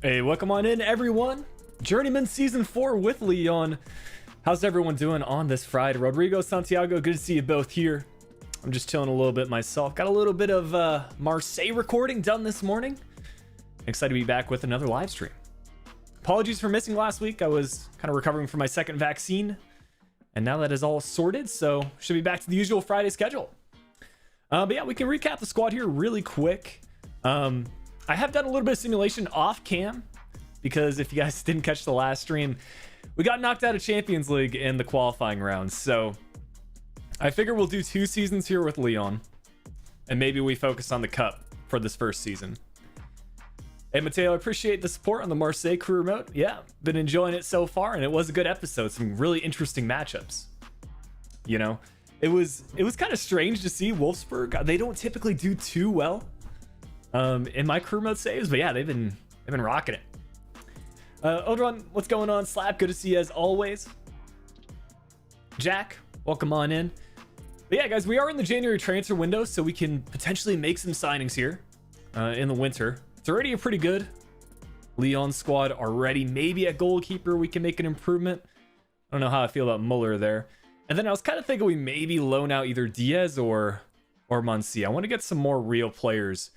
Hey, welcome on in, everyone. Journeyman Season 4 with Lyon. How's everyone doing on this Friday? Rodrigo, Santiago, good to see you both here. I'm just chilling a little bit myself. Got a little bit of Marseille recording done this morning. Excited to be back with another live stream. Apologies for missing last week. I was kind of recovering from my second vaccine. And now that is all sorted, so should be back to the usual Friday schedule. But yeah, we can recap the squad here really quick. I have done a little bit of simulation off cam because if you guys didn't catch the last stream, we got knocked out of Champions League in the qualifying rounds. So I figure we'll do 2 seasons here with Lyon and maybe we focus on the cup for this first season. Hey Mateo, I appreciate the support on the Marseille Career Mode. Yeah, been enjoying it so far and it was a good episode. Some really interesting matchups. You know, it was kind of strange to see Wolfsburg. They don't typically do too well in my career mode saves, but yeah, they've been rocking it. Odron, what's going on? Slap, good to see you as always. Jack, welcome on in. But yeah, guys, we are in the January transfer window, so we can potentially make some signings here in the winter. It's already a pretty good Lyon squad already. Maybe at goalkeeper we can make an improvement. I don't know how I feel about Muller there. And then I was kind of thinking we maybe loan out either Diaz or Monsi. I want to get some more real players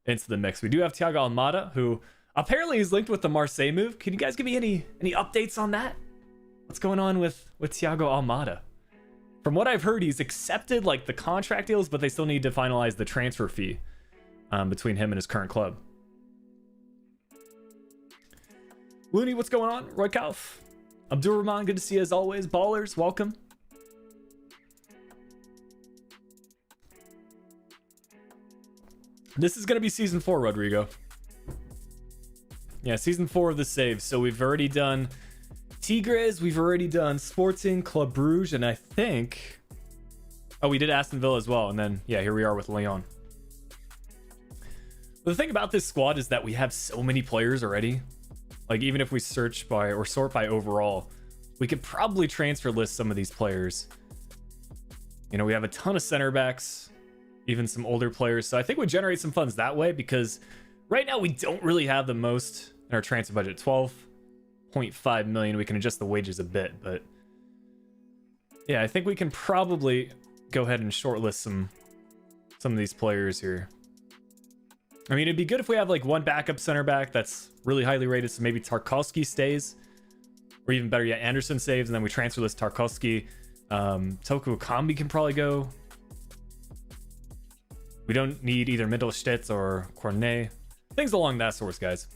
into the mix. We do have Thiago Almada, who apparently is linked with the Marseille move. Can you guys give me any updates on that? What's going on with Thiago Almada? From what I've heard, he's accepted like the contract deals, but they still need to finalize the transfer fee between him and his current club. Looney, what's going on? Roy Kauf, Abdul Rahman, good to see you as always. Ballers, welcome. This is going to be season 4, Rodrigo. Yeah, season 4 of the saves. So we've already done Tigres, we've already done Sporting, Club Brugge, and I think... Oh, we did Aston Villa as well. And then, yeah, here we are with Lyon. But the thing about this squad is that we have so many players already. Like, even if we search by or sort by overall, we could probably transfer list some of these players. You know, we have a ton of center backs, even some older players. So I think we generate some funds that way because right now we don't really have the most in our transfer budget. 12.5 million. We can adjust the wages a bit, but yeah, I think we can probably go ahead and shortlist some of these players here. I mean, it'd be good if we have like one backup center back that's really highly rated. So maybe Tarkowski stays, or even better yet, Anderson saves, and then we transfer this Tarkowski. Toku Kambi can probably go. We don't need either Mittelstadt or Cornet. Things along that source, guys.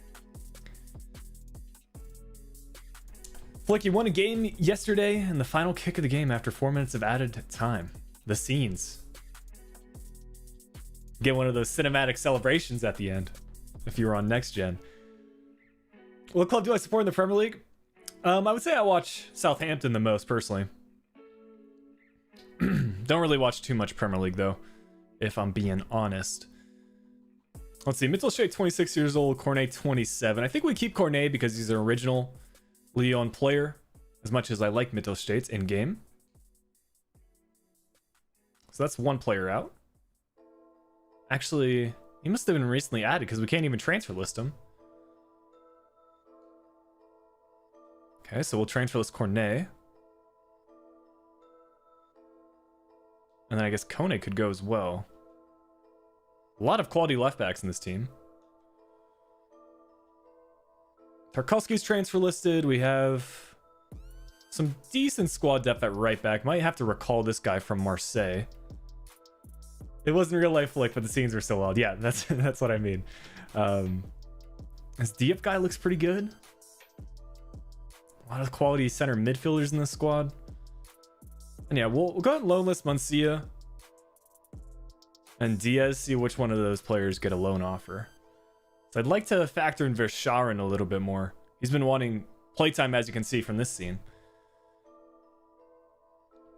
Flick, you won a game yesterday and the final kick of the game after 4 minutes of added time. The scenes. Get one of those cinematic celebrations at the end if you were on next gen. What club do I support in the Premier League? I would say I watch Southampton the most personally. Don't really watch too much Premier League though, if I'm being honest. Let's see, Mittelstadt 26 years old, Cornet 27. I think we keep Cornet because he's an original Lyon player, as much as I like Mittelstadt in game. So that's one player out. Actually, he must have been recently added because we can't even transfer list him. Okay, so we'll transfer list Cornet. And then I guess Kone could go as well. A lot of quality left backs in this team. Tarkowski's transfer listed. We have some decent squad depth at right back. Might have to recall this guy from Marseille. It wasn't real life flick, but the scenes were so wild. Yeah, that's what I mean. This Diop guy looks pretty good. A lot of quality center midfielders in this squad. And yeah, we'll go ahead and loan list Mancia and Diaz, see which one of those players get a loan offer. So I'd like to factor in Verscharen a little bit more. He's been wanting playtime, as you can see from this scene.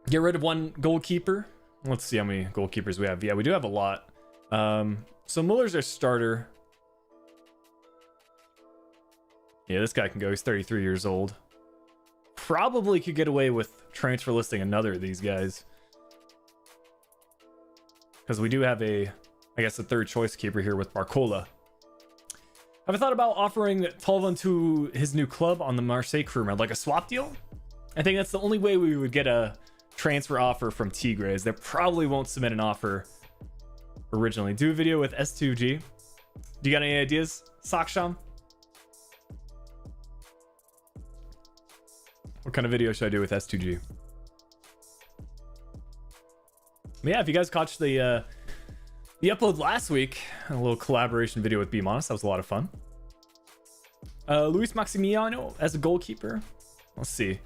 Get rid of one goalkeeper. Let's see how many goalkeepers we have. Yeah, we do have a lot. So Muller's our starter. Yeah, this guy can go. He's 33 years old. Probably could get away with transfer listing another of these guys. Because we do have I guess a third choice keeper here with Barcola. Have I thought about offering Tolvan to his new club on the Marseille career mode, like a swap deal? I think that's the only way we would get a transfer offer from Tigres. They probably won't submit an offer originally. Do a video with S2G. Do you got any ideas, Saksham? What kind of video should I do with S2G? But yeah, if you guys caught the upload last week, a little collaboration video with BMonus, that was a lot of fun. Luis Maximiano as a goalkeeper. Let's see.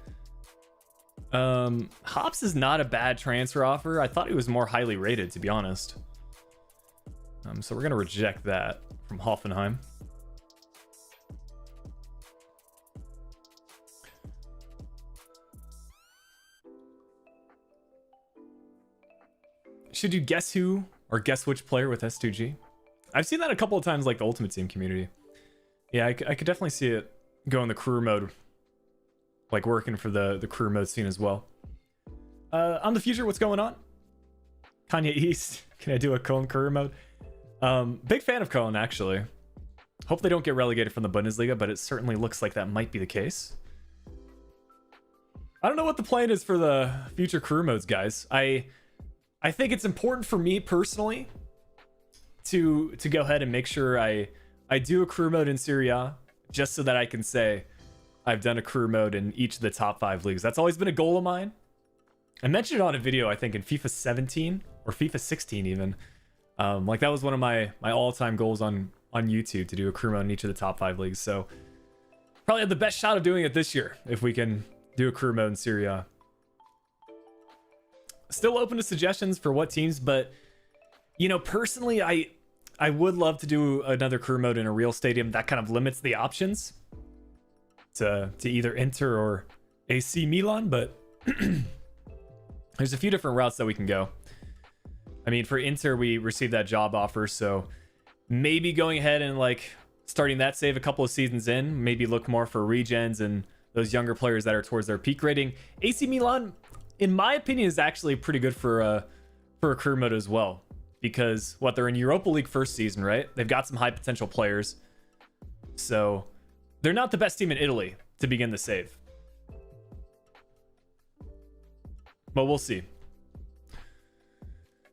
Hops is not a bad transfer offer. I thought he was more highly rated, to be honest. So we're gonna reject that from Hoffenheim. Should you guess who or guess which player with S2G? I've seen that a couple of times, like the Ultimate Team community. Yeah, I could definitely see it go in the career mode, like working for the career mode scene as well. On the future, what's going on? Kanye East, can I do a Cologne career mode? Big fan of Cologne, actually. Hope they don't get relegated from the Bundesliga, but it certainly looks like that might be the case. I don't know what the plan is for the future career modes, guys. I think it's important for me personally to go ahead and make sure I do a career mode in Serie A, just so that I can say I've done a career mode in each of the top 5 leagues. That's always been a goal of mine. I mentioned it on a video, I think in FIFA 17 or FIFA 16 even. Like that was one of my all-time goals on YouTube, to do a career mode in each of the top 5 leagues. So probably have the best shot of doing it this year if we can do a career mode in Serie A. Still open to suggestions for what teams, but you know, personally, I would love to do another career mode in a real stadium. That kind of limits the options to either Inter or AC Milan, but there's a few different routes that we can go. I mean, for Inter, we received that job offer, so maybe going ahead and like starting that save a couple of seasons in, maybe look more for regens and those younger players that are towards their peak rating. AC Milan, in my opinion, is actually pretty good for a career mode as well, because they're in Europa League first season, right? They've got some high potential players, so they're not the best team in Italy to begin the save, but we'll see.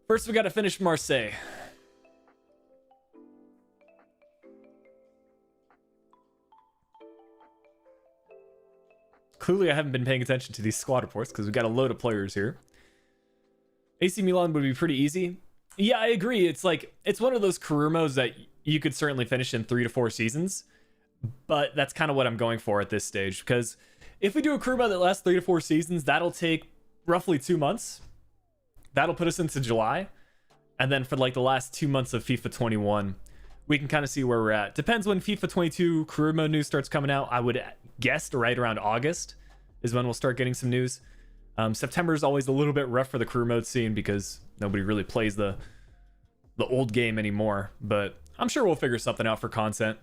First, we got to finish Marseille. Clearly, I haven't been paying attention to these squad reports because we've got a load of players here. AC Milan would be pretty easy. Yeah, I agree. It's like, it's one of those career modes that you could certainly finish in 3 to 4 seasons, but that's kind of what I'm going for at this stage, because if we do a career mode that lasts 3 to 4 seasons, that'll take roughly 2 months. That'll put us into July. And then for like the last 2 months of FIFA 21, we can kind of see where we're at. Depends when FIFA 22 career mode news starts coming out. I would guess right around August is when we'll start getting some news. September is always a little bit rough for the career mode scene because nobody really plays the old game anymore, but I'm sure we'll figure something out for content.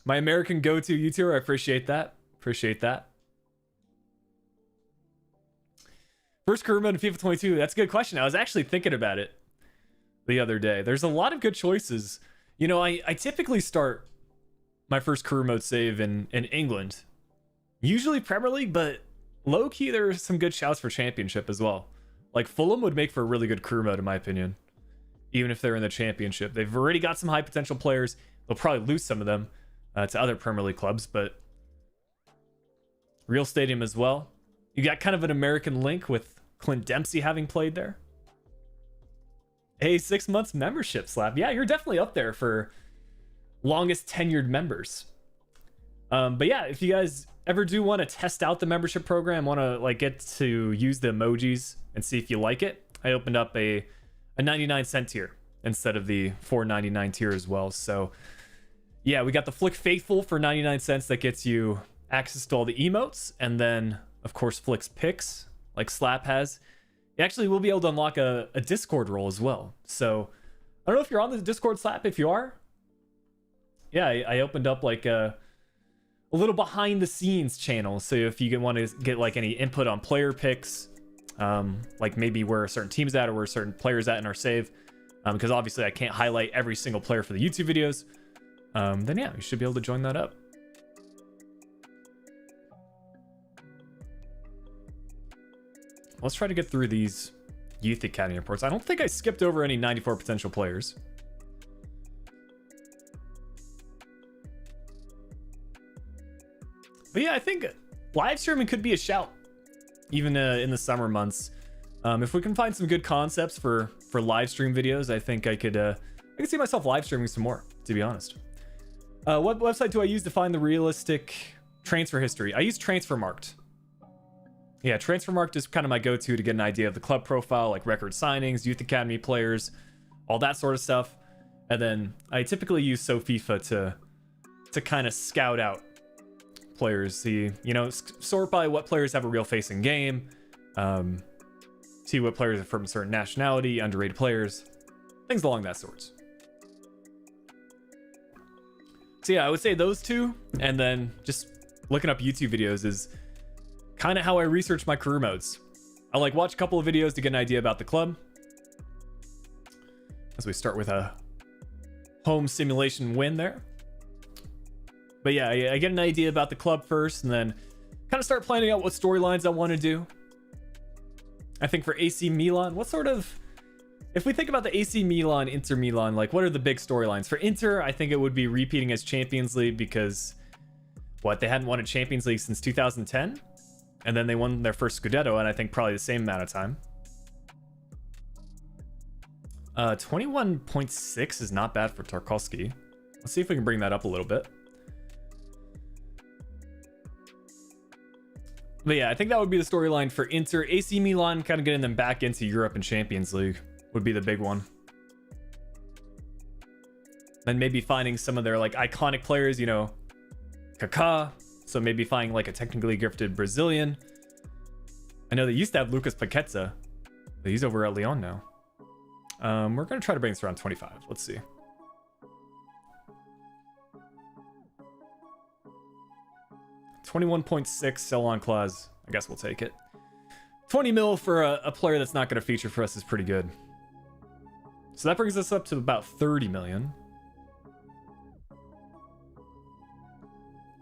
My American go-to YouTuber, I appreciate that. Appreciate that. First career mode in FIFA 22, that's a good question. I was actually thinking about it the other day. There's a lot of good choices. You know, I typically start my first career mode save in England. Usually Premier League, but low-key there are some good shouts for Championship as well. Like Fulham would make for a really good career mode in my opinion, even if they're in the Championship. They've already got some high potential players. They'll probably lose some of them to other Premier League clubs, but real stadium as well. You got kind of an American link with Clint Dempsey having played there. Hey, 6 months membership, Slab. Yeah, you're definitely up there for longest tenured members. But yeah, if you guys ever do want to test out the membership program, want to like get to use the emojis and see if you like it, I opened up a 99-cent tier instead of the $4.99 tier as well. So yeah, we got the Flick Faithful for 99 cents that gets you access to all the emotes, and then of course Flick's picks like Slap has. You actually will be able to unlock a Discord role as well. So I don't know if you're on the Discord, Slap. If you are, yeah, I opened up like a little behind the scenes channel. So if you want to get like any input on player picks, like maybe where a certain team's at or where a certain player's at in our save, because obviously I can't highlight every single player for the YouTube videos, then yeah, you should be able to join that up. Let's try to get through these Youth Academy reports. I don't think I skipped over any 94 potential players. But yeah, I think live streaming could be a shout, even in the summer months. If we can find some good concepts for live stream videos, I think I could see myself live streaming some more, to be honest. What website do I use to find the realistic transfer history? I use Transfermarkt. Yeah, Transfermarkt is kind of my go-to to get an idea of the club profile, like record signings, youth academy players, all that sort of stuff. And then I typically use FIFA to kind of scout out players, see, sort by what players have a real face in game, see what players are from a certain nationality, underrated players, things along that sorts. So yeah, I would say those two, and then just looking up YouTube videos is kind of how I research my career modes. I like watch a couple of videos to get an idea about the club, as we start with a home simulation win there. But yeah, I get an idea about the club first, and then kind of start planning out what storylines I want to do. I think for AC Milan, if we think about the AC Milan, Inter Milan, like what are the big storylines? For Inter, I think it would be repeating as Champions League because, they hadn't won a Champions League since 2010? And then they won their first Scudetto, and I think probably the same amount of time. 21.6 is not bad for Tarkowski. Let's see if we can bring that up a little bit. But yeah, I think that would be the storyline for Inter. AC Milan, kind of getting them back into Europe and Champions League would be the big one. Then maybe finding some of their like iconic players, Kaká. So maybe finding like a technically gifted Brazilian. I know they used to have Lucas Paquetá, but he's over at Lyon now. We're going to try to bring this around 25. Let's see. $21.6 sell-on clause. I guess we'll take it. 20 mil for a player that's not going to feature for us is pretty good. So that brings us up to about 30 million.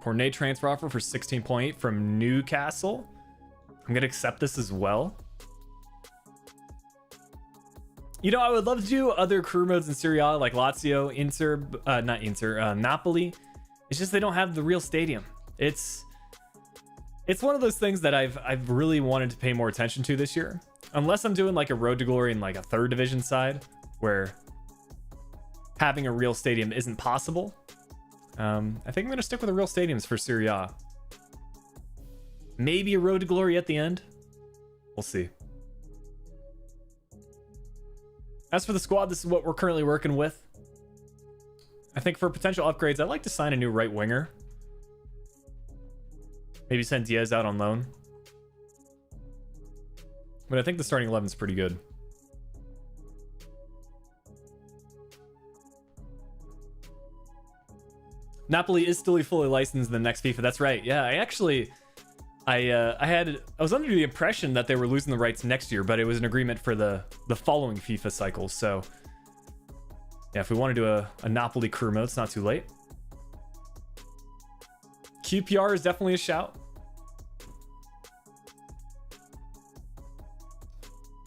Cornet transfer offer for 16.8 from Newcastle. I'm going to accept this as well. I would love to do other career modes in Serie A like Lazio, Napoli. It's just they don't have the real stadium. It's one of those things that I've really wanted to pay more attention to this year. Unless I'm doing like a Road to Glory in like a third division side where having a real stadium isn't possible. I think I'm going to stick with the real stadiums for Serie A. Maybe a Road to Glory at the end. We'll see. As for the squad, this is what we're currently working with. I think for potential upgrades, I'd like to sign a new right winger. Maybe send Diaz out on loan. But I think the starting 11 is pretty good. Napoli is still fully licensed in the next FIFA. That's right. Yeah, I was under the impression that they were losing the rights next year, but it was an agreement for the following FIFA cycle. So yeah, if we want to do a Napoli career mode, it's not too late. QPR is definitely a shout.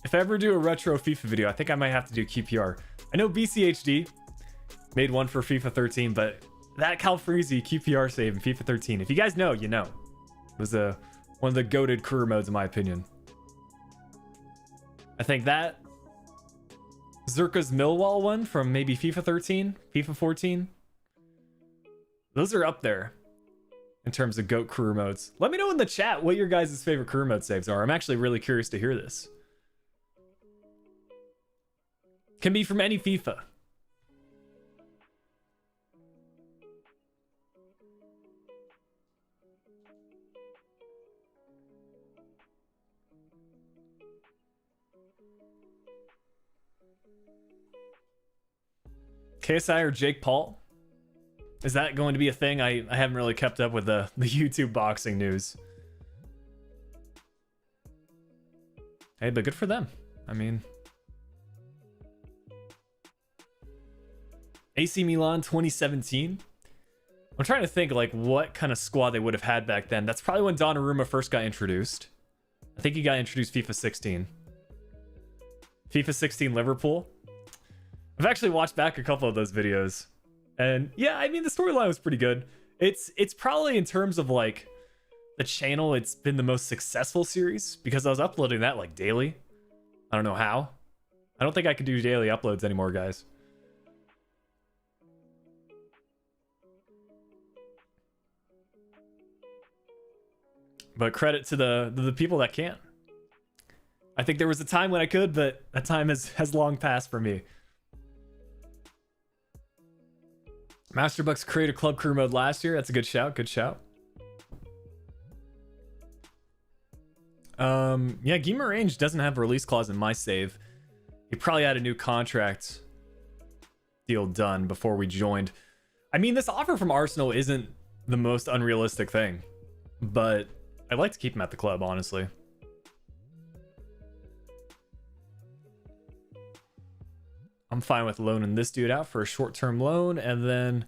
If I ever do a retro FIFA video, I think I might have to do QPR. I know BCHD made one for FIFA 13, but that Calfreezy QPR save in FIFA 13, if you guys know, you know. It was one of the goated career modes in my opinion. I think that Zerka's Millwall one from maybe FIFA 13, FIFA 14. Those are up there in terms of GOAT career modes. Let me know in the chat what your guys' favorite career mode saves are. I'm actually really curious to hear this. Can be from any FIFA. KSI or Jake Paul? Is that going to be a thing? I haven't really kept up with the YouTube boxing news. Hey, but good for them. I mean, AC Milan 2017. I'm trying to think like what kind of squad they would have had back then. That's probably when Donnarumma first got introduced. I think he got introduced FIFA 16. FIFA 16 Liverpool. I've actually watched back a couple of those videos. And yeah, I mean, the storyline was pretty good. It's probably in terms of like the channel, it's been the most successful series because I was uploading that like daily. I don't know how. I don't think I can do daily uploads anymore, guys. But credit to the people that can. I think there was a time when I could, but that time has long passed for me. Masterbucks created Club Career Mode last year. That's a good shout. Good shout. Yeah, Gamer Range doesn't have a release clause in my save. He probably had a new contract deal done before we joined. I mean, this offer from Arsenal isn't the most unrealistic thing, but I'd like to keep him at the club, honestly. I'm fine with loaning this dude out for a short-term loan, and then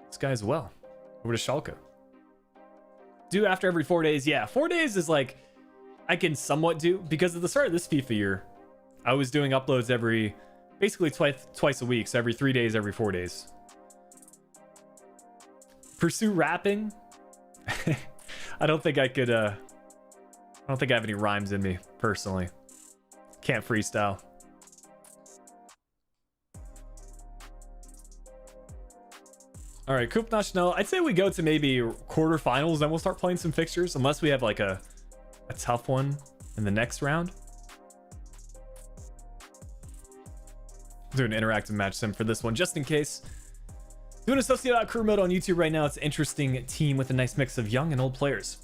this guy as well. Over to Schalke. Do after every 4 days. Yeah, 4 days is like, I can somewhat do, because at the start of this FIFA year, I was doing uploads basically twice a week, so every 3 days, every 4 days. Pursue rapping. I don't think I could, I don't think I have any rhymes in me, personally. Can't freestyle. All right, Coupe Nationale. I'd say we go to maybe quarterfinals, then we'll start playing some fixtures, unless we have like a tough one in the next round. Do an interactive match sim for this one, just in case. Doing a Sociedad Career Mode on YouTube right now. It's an interesting team with a nice mix of young and old players.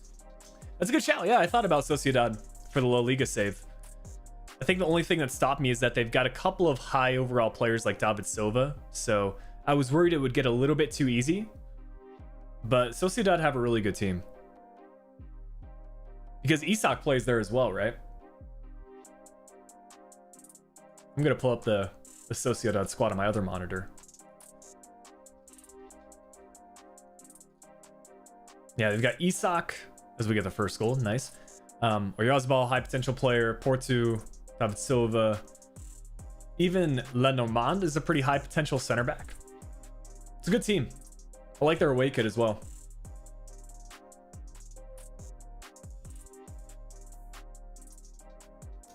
That's a good shout. Yeah, I thought about Sociedad for the La Liga save. I think the only thing that stopped me is that they've got a couple of high overall players like David Silva, so I was worried it would get a little bit too easy. But Sociedad have a really good team. Because Isak plays there as well, right? I'm going to pull up the Sociedad squad on my other monitor. Yeah, they've got Isak as we get the first goal. Nice. Oyarzabal, high potential player. Porto, David Silva. Even Lenormand is a pretty high potential center back. It's a good team. I like their away kit as well.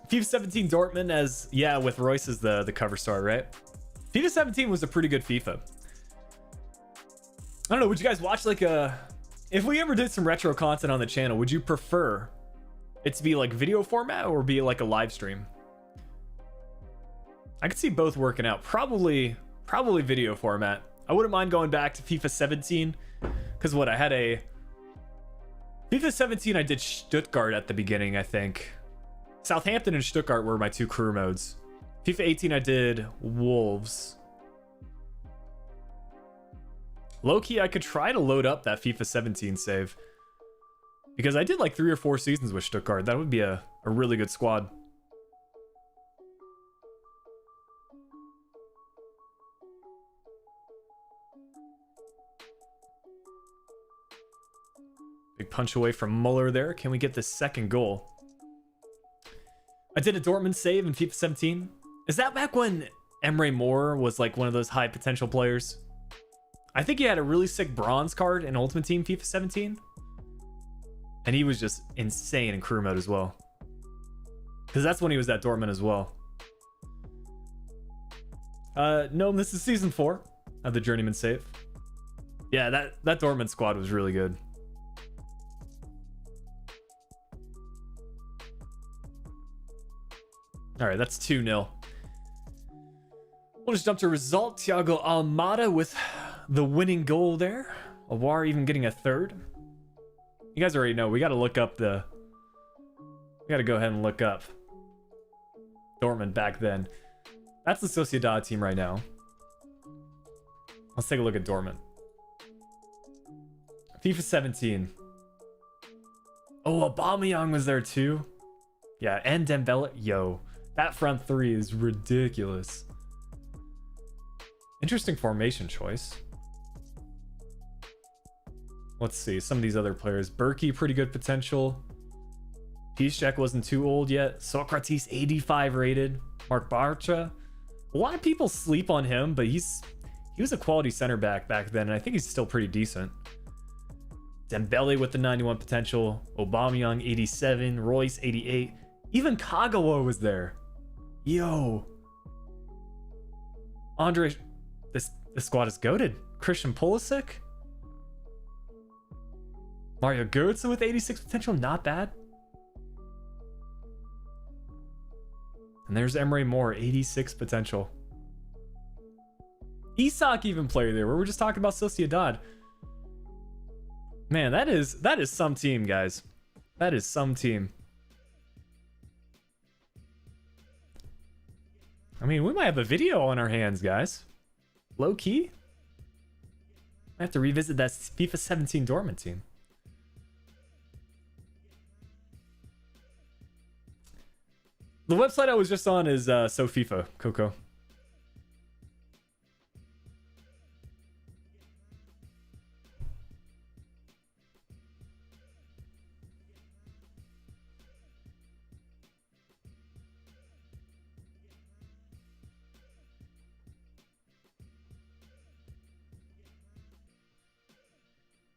FIFA 17 Dortmund as, yeah, with Royce as the cover star, right? FIFA 17 was a pretty good FIFA. I don't know, would you guys watch like if we ever did some retro content on the channel, would you prefer it to be like video format or be like a live stream? I could see both working out. Probably video format. I wouldn't mind going back to FIFA 17 because what I had a FIFA 17 I did Stuttgart at the beginning, I think. Southampton and Stuttgart were my two career modes. FIFA 18 I did Wolves. Low-key, I could try to load up that FIFA 17 save. Because I did like 3 or 4 seasons with Stuttgart. That would be a really good squad. Big punch away from Muller there. Can we get the second goal? I did a Dortmund save in FIFA 17. Is that back when Emre Moore was like one of those high potential players? I think he had a really sick bronze card in Ultimate Team FIFA 17. And he was just insane in career mode as well. Because that's when he was at Dortmund as well. No, this is season 4 of the Journeyman save. Yeah, that Dortmund squad was really good. All right, that's 2-0. We'll just jump to result. Thiago Almada with the winning goal there. Awar even getting a third. You guys already know. We got to look up we got to go ahead and look up Dortmund back then. That's the Sociedad team right now. Let's take a look at Dortmund. FIFA 17. Oh, Aubameyang was there too. Yeah, and Dembele. Yo, that front three is ridiculous. Interesting formation choice. Let's see some of these other players. Berkey, pretty good potential. Piszczek wasn't too old yet. Socrates, 85 rated. Mark Bartra. A lot of people sleep on him, but he was a quality center back then, and I think he's still pretty decent. Dembele with the 91 potential. Aubameyang, 87. Royce, 88. Even Kagawa was there. Yo. Andre, this squad is goated. Christian Pulisic. Mario Götze with 86 potential, not bad. And there's Emre Moore, 86 potential. Isak even played there. We were just talking about Sociedad. Man, that is some team, guys. That is some team. I mean, we might have a video on our hands, guys. Low key. I have to revisit that FIFA 17 Dortmund team. The website I was just on is SoFIFA, Coco.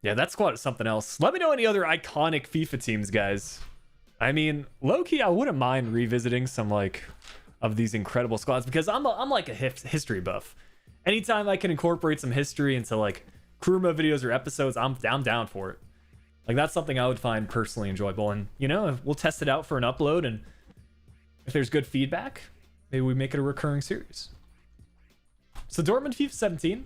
Yeah, that squad is something else. Let me know any other iconic FIFA teams, guys. I mean, low-key, I wouldn't mind revisiting some, like, of these incredible squads, because I'm like a history buff. Anytime I can incorporate some history into, like, career mode videos or episodes, I'm down for it. Like, that's something I would find personally enjoyable. And, you know, we'll test it out for an upload, and if there's good feedback, maybe we make it a recurring series. So, Dortmund FIFA 17.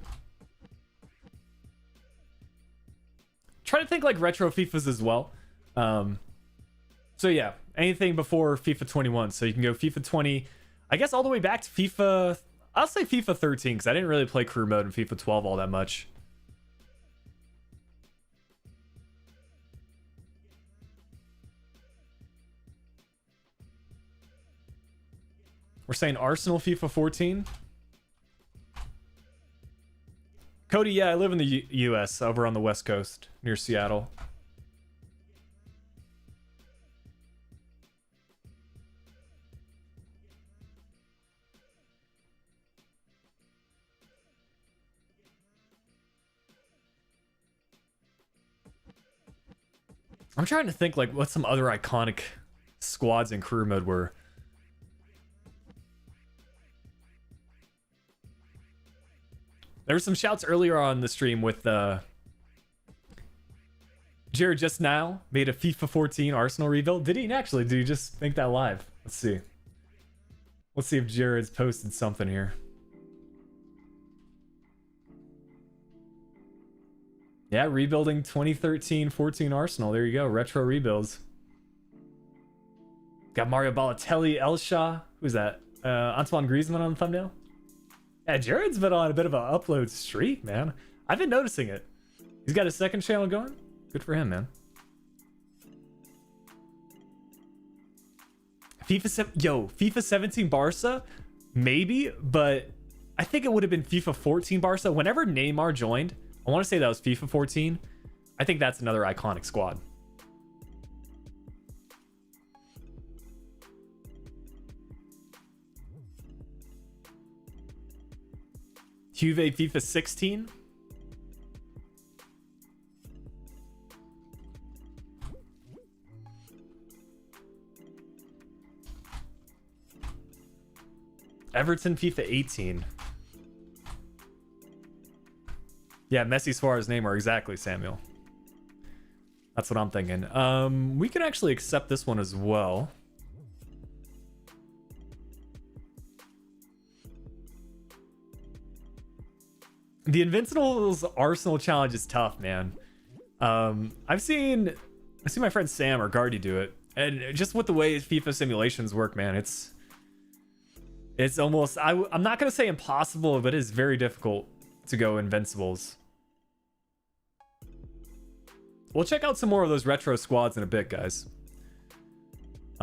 Try to think, like, retro FIFAs as well. So yeah, anything before FIFA 21. So you can go FIFA 20, I guess all the way back to FIFA, I'll say FIFA 13, because I didn't really play career mode in FIFA 12 all that much. We're saying Arsenal FIFA 14. Cody, yeah, I live in the US, over on the West Coast, near Seattle. I'm trying to think, like, what some other iconic squads in career mode were. There were some shouts earlier on the stream with Jared just now made a FIFA 14 Arsenal rebuild. Did he actually? Did he just make that live? Let's see. Let's see if Jared's posted something here. Yeah, rebuilding 2013-14 Arsenal. There you go. Retro rebuilds. Got Mario Balotelli, Elsha. Who's that? Antoine Griezmann on the thumbnail. Yeah, Jared's been on a bit of an upload streak, man. I've been noticing it. He's got a second channel going. Good for him, man. FIFA 17 Barca? Maybe, but I think it would have been FIFA 14 Barca. Whenever Neymar joined, I want to say that was FIFA 14. I think that's another iconic squad. Juve FIFA 16. Everton FIFA 18. Yeah, Messi, Suarez, Neymar. Exactly, Samuel. That's what I'm thinking. We can actually accept this one as well. The Invincibles Arsenal challenge is tough, man. I've seen my friend Sam or Gardy do it, and just with the way FIFA simulations work, man, it's almost, I'm not gonna say impossible, but it is very difficult to go Invincibles. We'll check out some more of those retro squads in a bit, guys.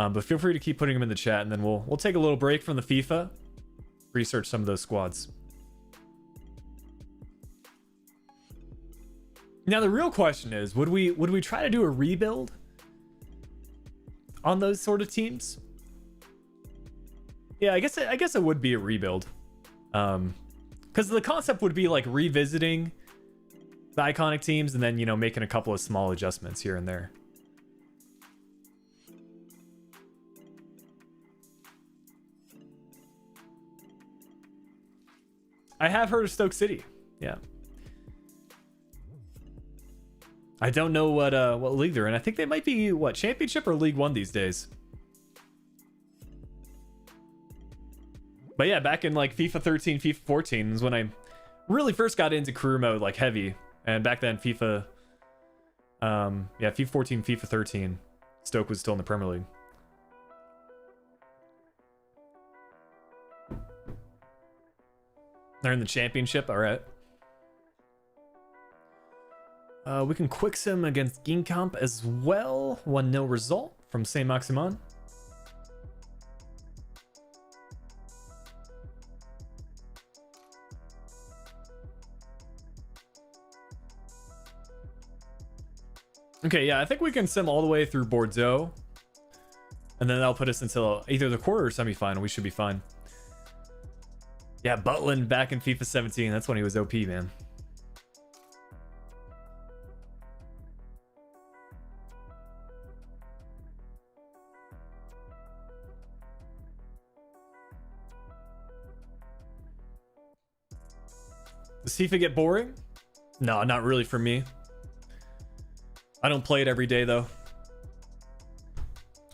But feel free to keep putting them in the chat, and then we'll take a little break from the FIFA, research some of those squads. Now the real question is, would we try to do a rebuild on those sort of teams? Yeah, I guess it would be a rebuild, because the concept would be like revisiting the iconic teams and then, you know, making a couple of small adjustments here and there. I have heard of Stoke City. Yeah. I don't know what league they're in. I think they might be what, Championship or League One these days. But yeah, back in like FIFA 13, FIFA 14 is when I really first got into career mode like heavy. And back then FIFA FIFA 14, FIFA 13, Stoke was still in the Premier League. They're in the Championship, all right. We can quick sim against Ginkamp as well. 1-0 result from Saint-Maximin. Okay, yeah, I think we can sim all the way through Bordeaux. And then that'll put us until either the quarter or semifinal. We should be fine. Yeah, Butland back in FIFA 17. That's when he was OP, man. Does FIFA get boring? No, not really for me. I don't play it every day though.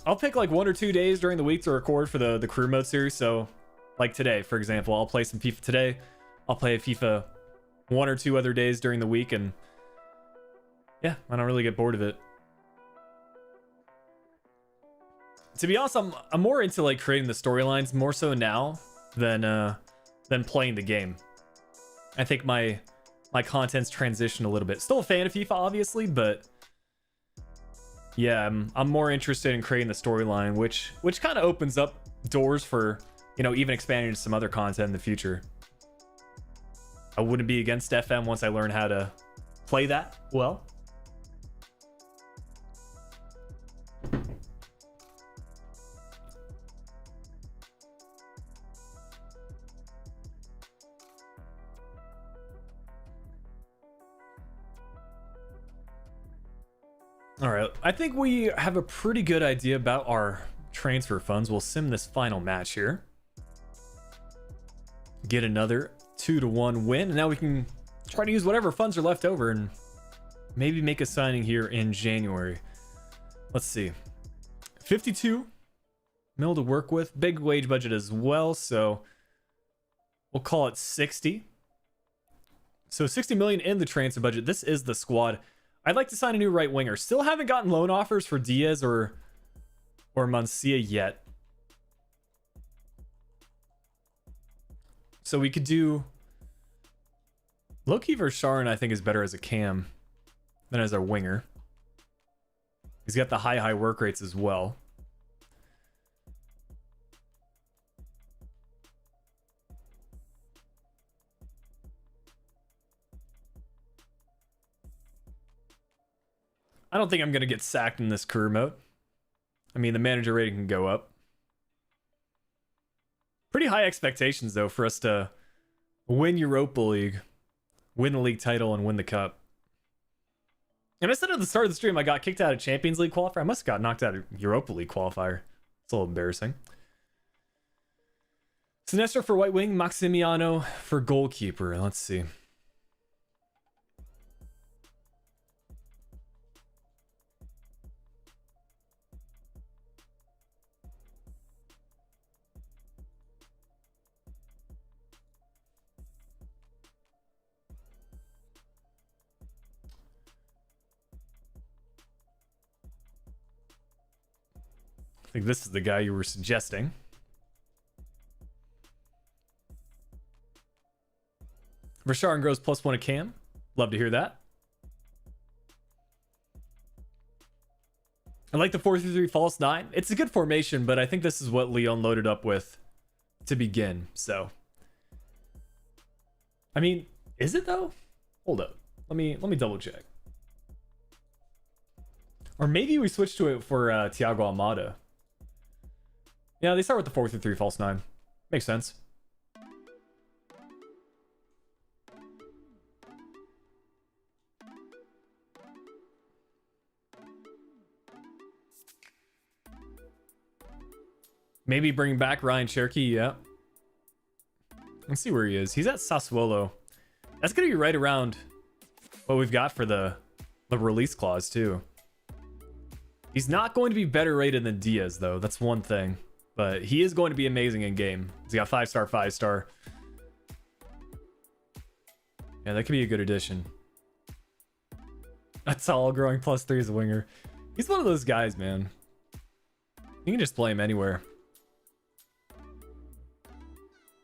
I'll pick like 1 or 2 days during the week to record for the career mode series. So like today, for example, I'll play some FIFA today. I'll play FIFA 1 or 2 other days during the week, and yeah, I don't really get bored of it. To be honest, I'm more into like creating the storylines more so now than playing the game. I think my content's transitioned a little bit. Still a fan of FIFA, obviously, but yeah, I'm more interested in creating the storyline, which kind of opens up doors for, you know, even expanding to some other content in the future. I wouldn't be against FM once I learn how to play that well. All right, I think we have a pretty good idea about our transfer funds. We'll sim this final match here. Get another 2-1 win. And now we can try to use whatever funds are left over and maybe make a signing here in January. Let's see. 52 mil to work with. Big wage budget as well, so we'll call it 60. So 60 million in the transfer budget. This is the squad. I'd like to sign a new right winger. Still haven't gotten loan offers for Diaz or Mancia yet. So we could do Loki Versharin, I think, is better as a cam than as our winger. He's got the high work rates as well. I don't think I'm going to get sacked in this career mode. I mean, the manager rating can go up. Pretty high expectations, though, for us to win Europa League, win the league title, and win the cup. And I said at the start of the stream I got kicked out of Champions League qualifier. I must have got knocked out of Europa League qualifier. It's a little embarrassing. Sinestro for right wing, Maximiano for goalkeeper. Let's see. I think this is the guy you were suggesting. Versharin grows +1 a cam. Love to hear that. I like the 4-3-3 false 9. It's a good formation, but I think this is what Lyon loaded up with to begin. So, I mean, is it though? Hold up. Let me double check. Or maybe we switch to it for Thiago Almada. Yeah, they start with the 4-3-3 false 9. Makes sense. Maybe bring back Ryan Cherokee, yeah. Let's see where he is. He's at Sassuolo. That's going to be right around what we've got for the release clause, too. He's not going to be better rated than Diaz, though. That's one thing. But he is going to be amazing in game. He's got 5-star, 5-star. Yeah, that could be a good addition. That's all growing +3 as a winger. He's one of those guys, man. You can just play him anywhere.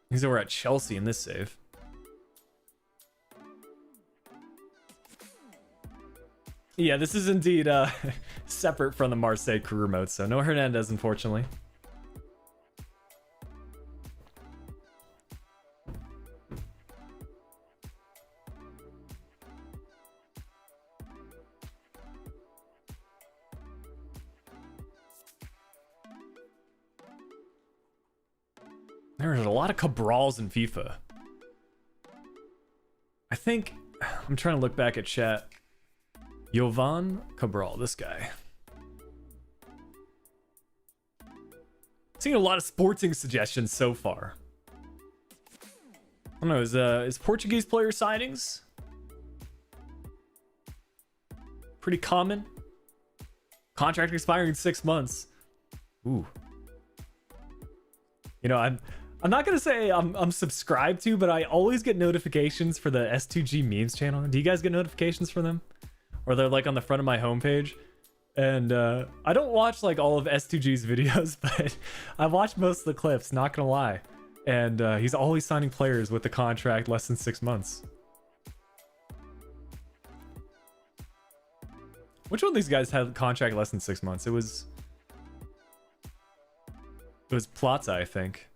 He's over at Chelsea in this save. Yeah, this is indeed separate from the Marseille career mode, so no Hernandez, unfortunately. There's a lot of Cabrals in FIFA. I think, I'm trying to look back at chat. Jovan Cabral, this guy. Seeing a lot of sporting suggestions so far. I don't know, is Portuguese player signings pretty common? Contract expiring in 6 months. Ooh. You know, I'm not gonna say I'm subscribed to, but I always get notifications for the S2G memes channel. Do you guys get notifications for them? Or they're like on the front of my homepage? And I don't watch like all of S2G's videos, but I watch most of the clips, not gonna lie. And he's always signing players with the contract less than 6 months. Which one of these guys had a contract less than 6 months? It was Plata, I think.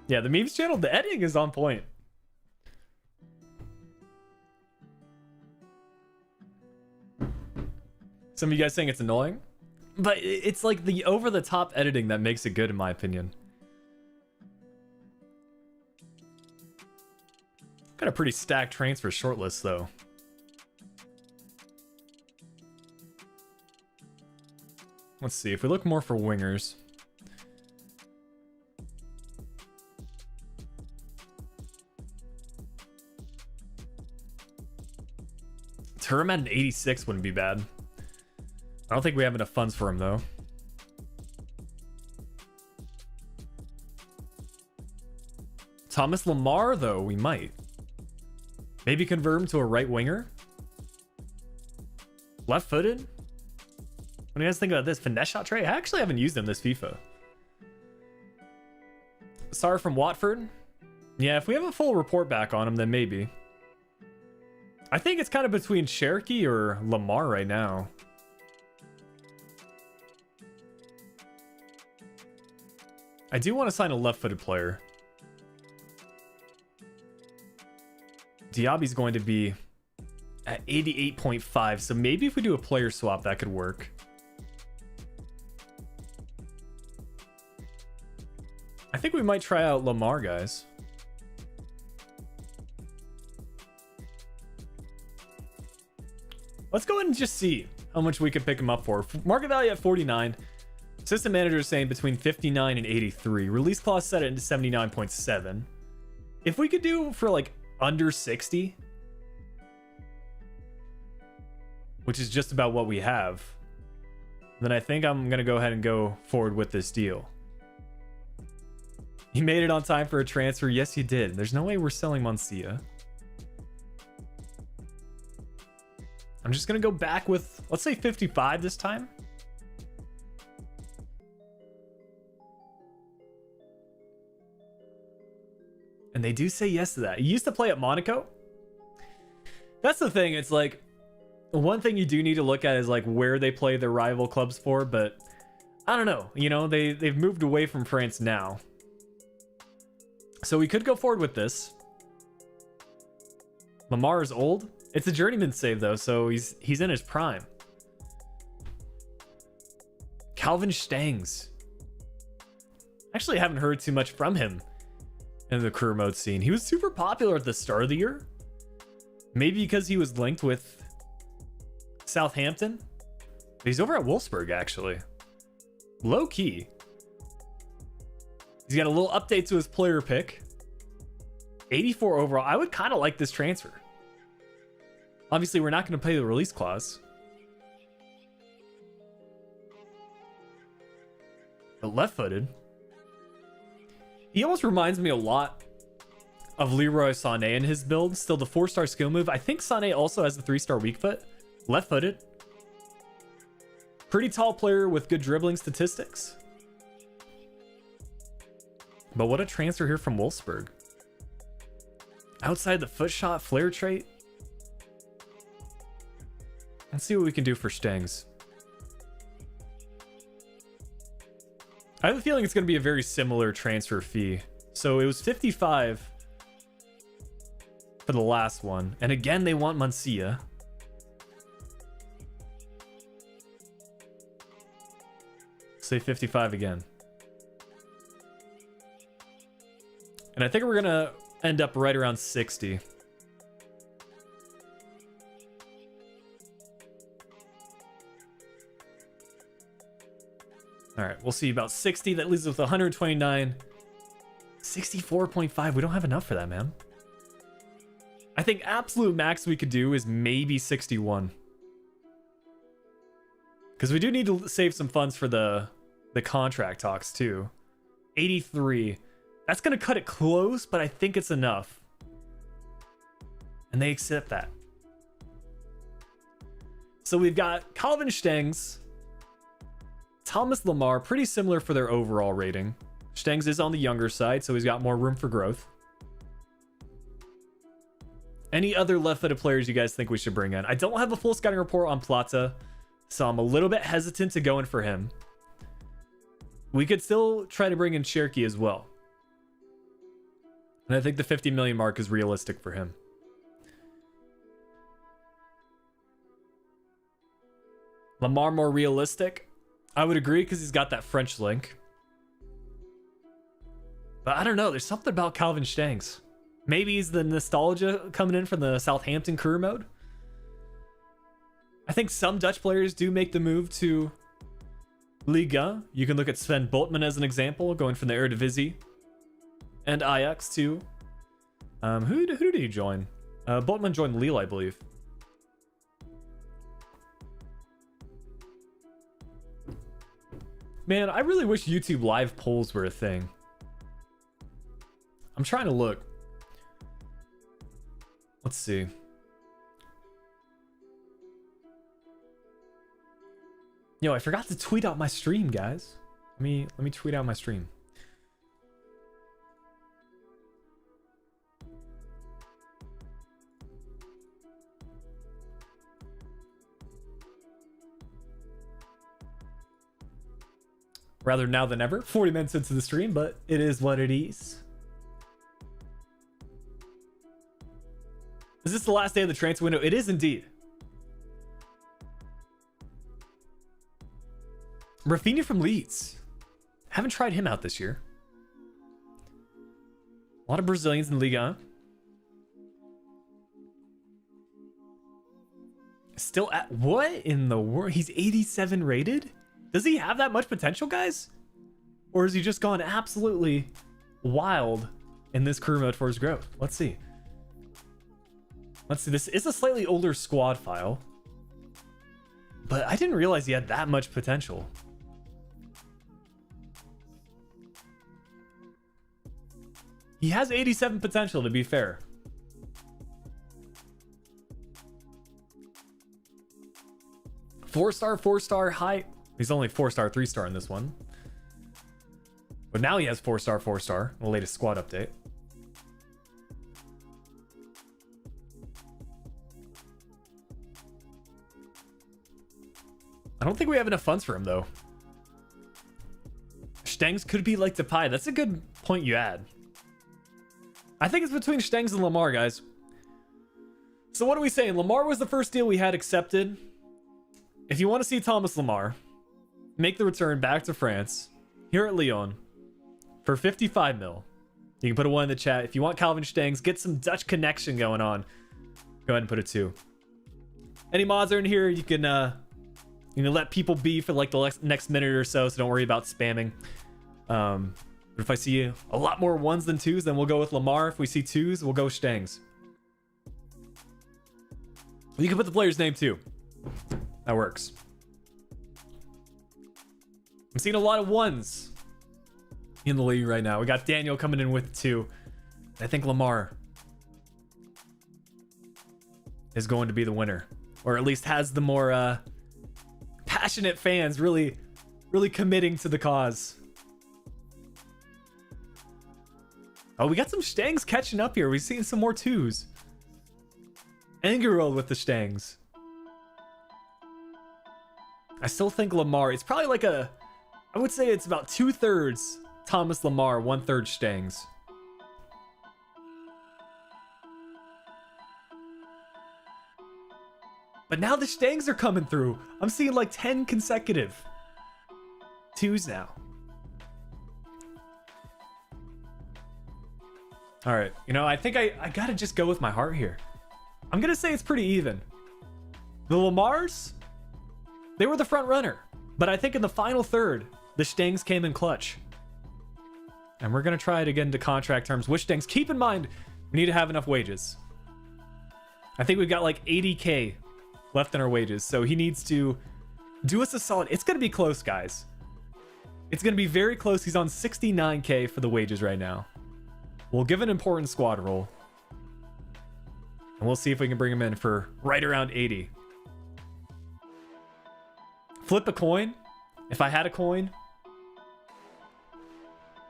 Yeah, the memes channel, the editing is on point. Some of you guys saying it's annoying, but it's like the over-the-top editing that makes it good, in my opinion. Got a pretty stacked transfer shortlist, though. Let's see, if we look more for wingers. Turam at an 86 wouldn't be bad. I don't think we have enough funds for him, though. Thomas Lamar, though, we might. Maybe convert him to a right winger. Left-footed. What do you guys think about this? Finesse shot tray? I actually haven't used him this FIFA. Sorry from Watford. Yeah, if we have a full report back on him, then maybe. I think it's kind of between Cherokee or Lamar right now. I do want to sign a left-footed player. Diaby's going to be at 88.5, so maybe if we do a player swap, that could work. I think we might try out Lamar, guys. Let's go ahead and just see how much we could pick him up for. Market value at 49. System manager is saying between 59 and 83. Release clause set it into 79.7. If we could do for like under 60, which is just about what we have, then I think I'm going to go ahead and go forward with this deal. You made it on time for a transfer. Yes, you did. There's no way we're selling Mancia. I'm just going to go back with, let's say 55 this time. And they do say yes to that. He used to play at Monaco. That's the thing. It's like one thing you do need to look at is like where they play their rival clubs for, but I don't know. You know, they've moved away from France now. So we could go forward with this. Lamar is old. It's a journeyman save though, so he's in his prime. Calvin Stengs. Actually, I haven't heard too much from him in the career mode scene. He was super popular at the start of the year. Maybe because he was linked with Southampton. But he's over at Wolfsburg, actually. Low key. He's got a little update to his player pick. 84 overall. I would kind of like this transfer. Obviously, we're not going to pay the release clause. But left-footed. He almost reminds me a lot of Leroy Sané in his build. Still the 4-star skill move. I think Sané also has the 3-star weak foot. Left-footed. Pretty tall player with good dribbling statistics. But what a transfer here from Wolfsburg. Outside the foot shot, flare trait. Let's see what we can do for Stengs. I have a feeling it's going to be a very similar transfer fee. So it was 55 for the last one. And again, they want Mancia. Say 55 again. And I think we're going to end up right around 60. All right, we'll see about 60. That leaves us with 129. 64.5. We don't have enough for that, man. I think absolute max we could do is maybe 61. Because we do need to save some funds for the contract talks too. 83. That's going to cut it close, but I think it's enough. And they accept that. So we've got Calvin Stengs, Thomas Lamar, pretty similar for their overall rating. Stengs is on the younger side, so he's got more room for growth. Any other left-footed players you guys think we should bring in? I don't have a full scouting report on Plata, so I'm a little bit hesitant to go in for him. We could still try to bring in Cherky as well. And I think the 50 million mark is realistic for him. Lamar more realistic? I would agree because he's got that French link. But I don't know. There's something about Calvin Stengs. Maybe he's the nostalgia coming in from the Southampton career mode. I think some Dutch players do make the move to Liga. You can look at Sven Botman as an example, going from the Eredivisie and Ajax to who did he join? Botman joined Lille, I believe. Man, I really wish YouTube live polls were a thing. I'm trying to look. Let's see. Yo, I forgot to tweet out my stream, guys. Let me tweet out my stream. Rather now than ever. 40 minutes into the stream, but it is what it is. Is this the last day of the transfer window? It is indeed. Rafinha from Leeds. Haven't tried him out this year. A lot of Brazilians in Liga. Still at what in the world? He's 87 rated? Does he have that much potential, guys? Or has he just gone absolutely wild in this career mode for his growth? Let's see. Let's see. This is a slightly older squad file. But I didn't realize he had that much potential. He has 87 potential, to be fair. Four-star high. He's only 4-star, 3-star in this one. But now he has 4-star, 4-star, the latest squad update. I don't think we have enough funds for him, though. Stengs could be like Depay. That's a good point you add. I think it's between Stengs and Lamar, guys. So what are we saying? Lamar was the first deal we had accepted. If you want to see Thomas Lamar make the return back to France here at Lyon for 55 mil, you can put a 1 in the chat. If you want Calvin Stengs, get some Dutch connection going on, go ahead and put a 2. Any mods are in here, you can let people be for like the next minute or so don't worry about spamming. But if I see a lot more 1s than 2s, then we'll go with Lamar. If we see 2s, we'll go with Stengs. You can put the player's name too. That works. I'm seeing a lot of 1s in the league right now. We got Daniel coming in with 2. I think Lamar is going to be the winner, or at least has the more passionate fans really committing to the cause. Oh, we got some Stengs catching up here. We've seen some more 2s. Angerol with the Stengs. I still think Lamar. It's probably like I would say it's about 2/3 Thomas Lamar, 1/3 Stengs. But now the Stengs are coming through. I'm seeing like 10 consecutive 2s now. All right, I think I gotta just go with my heart here. I'm gonna say it's pretty even. The Lamars, they were the front runner, but I think in the final third, the Stengs came in clutch. And we're gonna try it again to contract terms with Stengs. Keep in mind, we need to have enough wages. I think we've got like 80K left in our wages, so he needs to do us a solid. It's gonna be close, guys. It's gonna be very close. He's on 69K for the wages right now. We'll give an important squad role. And we'll see if we can bring him in for right around 80. Flip a coin. If I had a coin.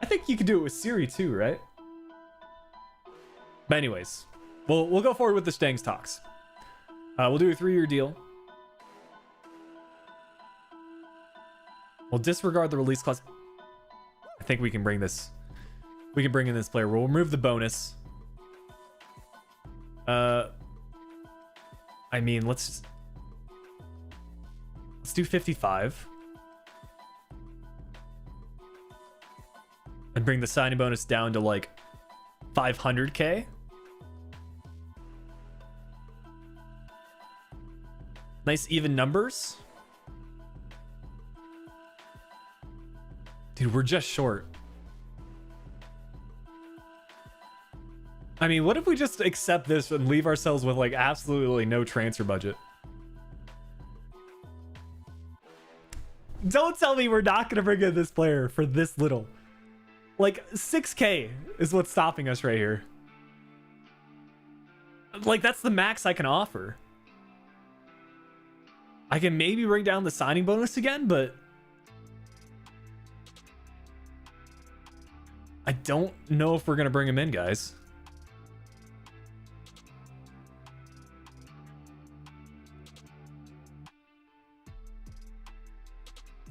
I think you could do it with Siri too, right? But anyways, we'll go forward with the Stengs talks. We'll do a 3-year deal. We'll disregard the release clause. I think we can bring this. We can bring in this player. We'll remove the bonus. I mean, let's do 55 and bring the signing bonus down to like 500K. Nice even numbers. Dude, we're just short. I mean, what if we just accept this and leave ourselves with like absolutely no transfer budget? Don't tell me we're not going to bring in this player for this little. Like 6K is what's stopping us right here. Like that's the max I can offer. I can maybe bring down the signing bonus again, but I don't know if we're going to bring him in, guys.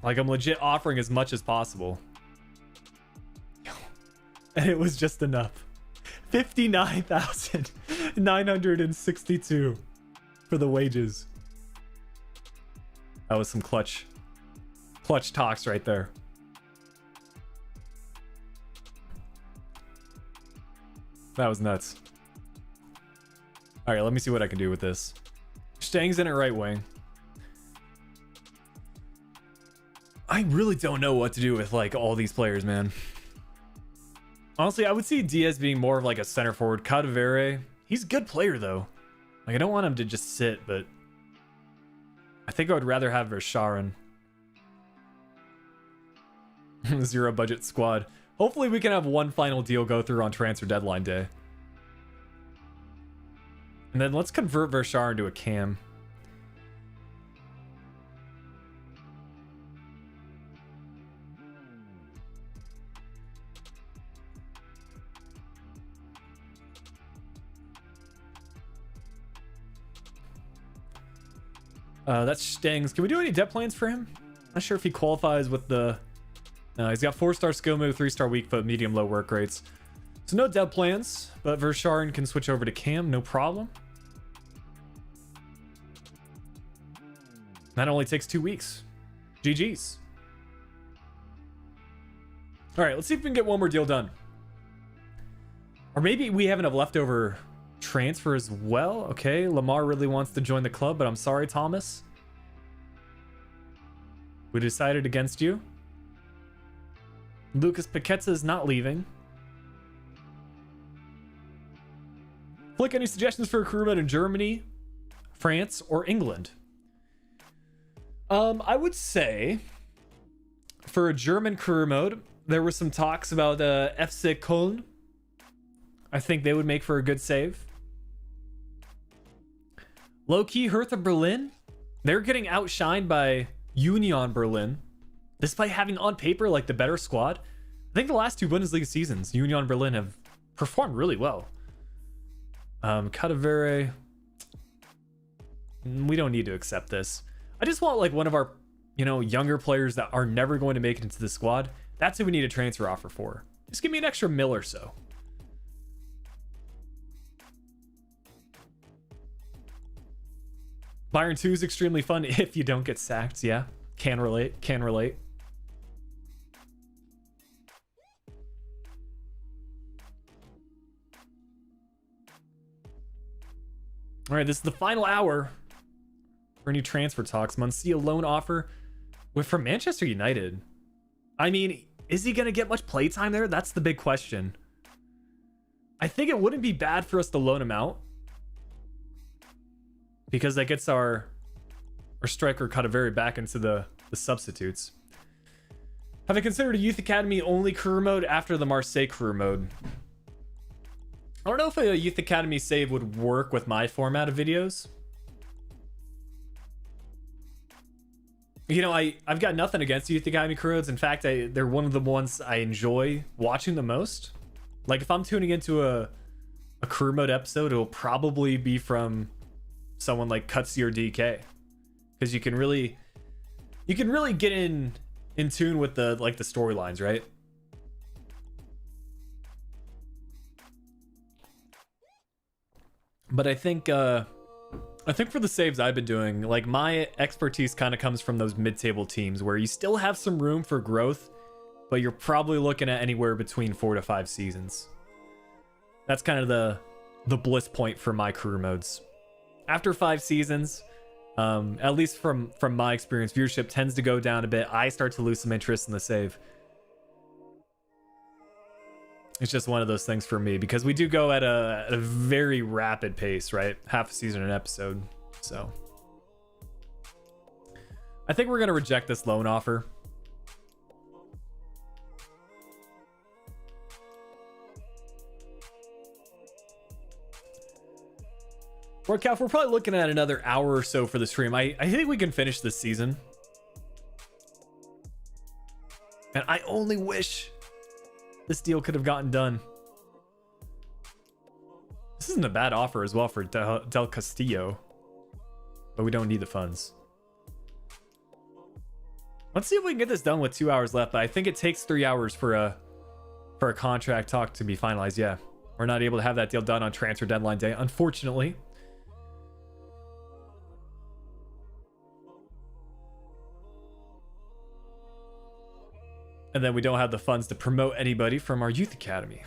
Like, I'm legit offering as much as possible. And it was just enough. 59,962 for the wages. That was some clutch talks right there. That was nuts. All right, let me see what I can do with this. Stang's in at right wing. I really don't know what to do with like all these players, man. Honestly, I would see Diaz being more of like a center forward. Cadavere, he's a good player though. Like I don't want him to just sit, but I think I would rather have Verscharen. 0 budget squad. Hopefully we can have one final deal go through on transfer deadline day. And then let's convert Verscharen to a cam. That stings. Can we do any depth plans for him? Not sure if he qualifies with the... No, he's got 4-star skill move, 3-star weak foot, medium low work rates. So no depth plans, but Versharin can switch over to Cam, no problem. That only takes 2 weeks. GG's. All right, let's see if we can get one more deal done. Or maybe we have enough leftover transfer as well. Okay, Lamar really wants to join the club, but I'm sorry, Thomas. We decided against you. Lucas Paqueta is not leaving. Flick, any suggestions for a career mode in Germany, France, or England? I would say for a German career mode, there were some talks about FC Köln. I think they would make for a good save. Low-key, Hertha Berlin. They're getting outshined by Union Berlin, despite having on paper like the better squad. I think the last 2 Bundesliga seasons, Union Berlin have performed really well. Cadavere. We don't need to accept this. I just want like one of our, younger players that are never going to make it into the squad. That's who we need a transfer offer for. Just give me an extra mil or so. Bayern 2 is extremely fun if you don't get sacked. Yeah, can relate. All right, this is the final hour for any transfer talks. Muncie, a loan offer from Manchester United. I mean, is he going to get much play time there? That's the big question. I think it wouldn't be bad for us to loan him out, because that gets our striker Cadavere back into the substitutes. Have I considered a youth academy only career mode after the Marseille career mode? I don't know if a youth academy save would work with my format of videos. I've got nothing against youth academy career modes. In fact, they're one of the ones I enjoy watching the most. Like if I'm tuning into a career mode episode, it'll probably be from someone like Cutsy or DK, because you can really get in tune with the storylines, right? But I think for the saves I've been doing, like my expertise kind of comes from those mid-table teams where you still have some room for growth, but you're probably looking at anywhere between 4 to 5 seasons. That's kind of the bliss point for my career modes. After 5 seasons, at least from my experience, viewership tends to go down a bit. I start to lose some interest in the save. It's just one of those things for me, because we do go at a very rapid pace, right? Half a season an episode. So I think we're going to reject this loan offer. Workout, we're probably looking at another hour or so for the stream. I think we can finish this season. And I only wish this deal could have gotten done. This isn't a bad offer as well for Del Castillo, but we don't need the funds. Let's see if we can get this done with 2 hours left, but I think it takes 3 hours for a contract talk to be finalized. Yeah, we're not able to have that deal done on transfer deadline day, unfortunately. And then we don't have the funds to promote anybody from our youth academy.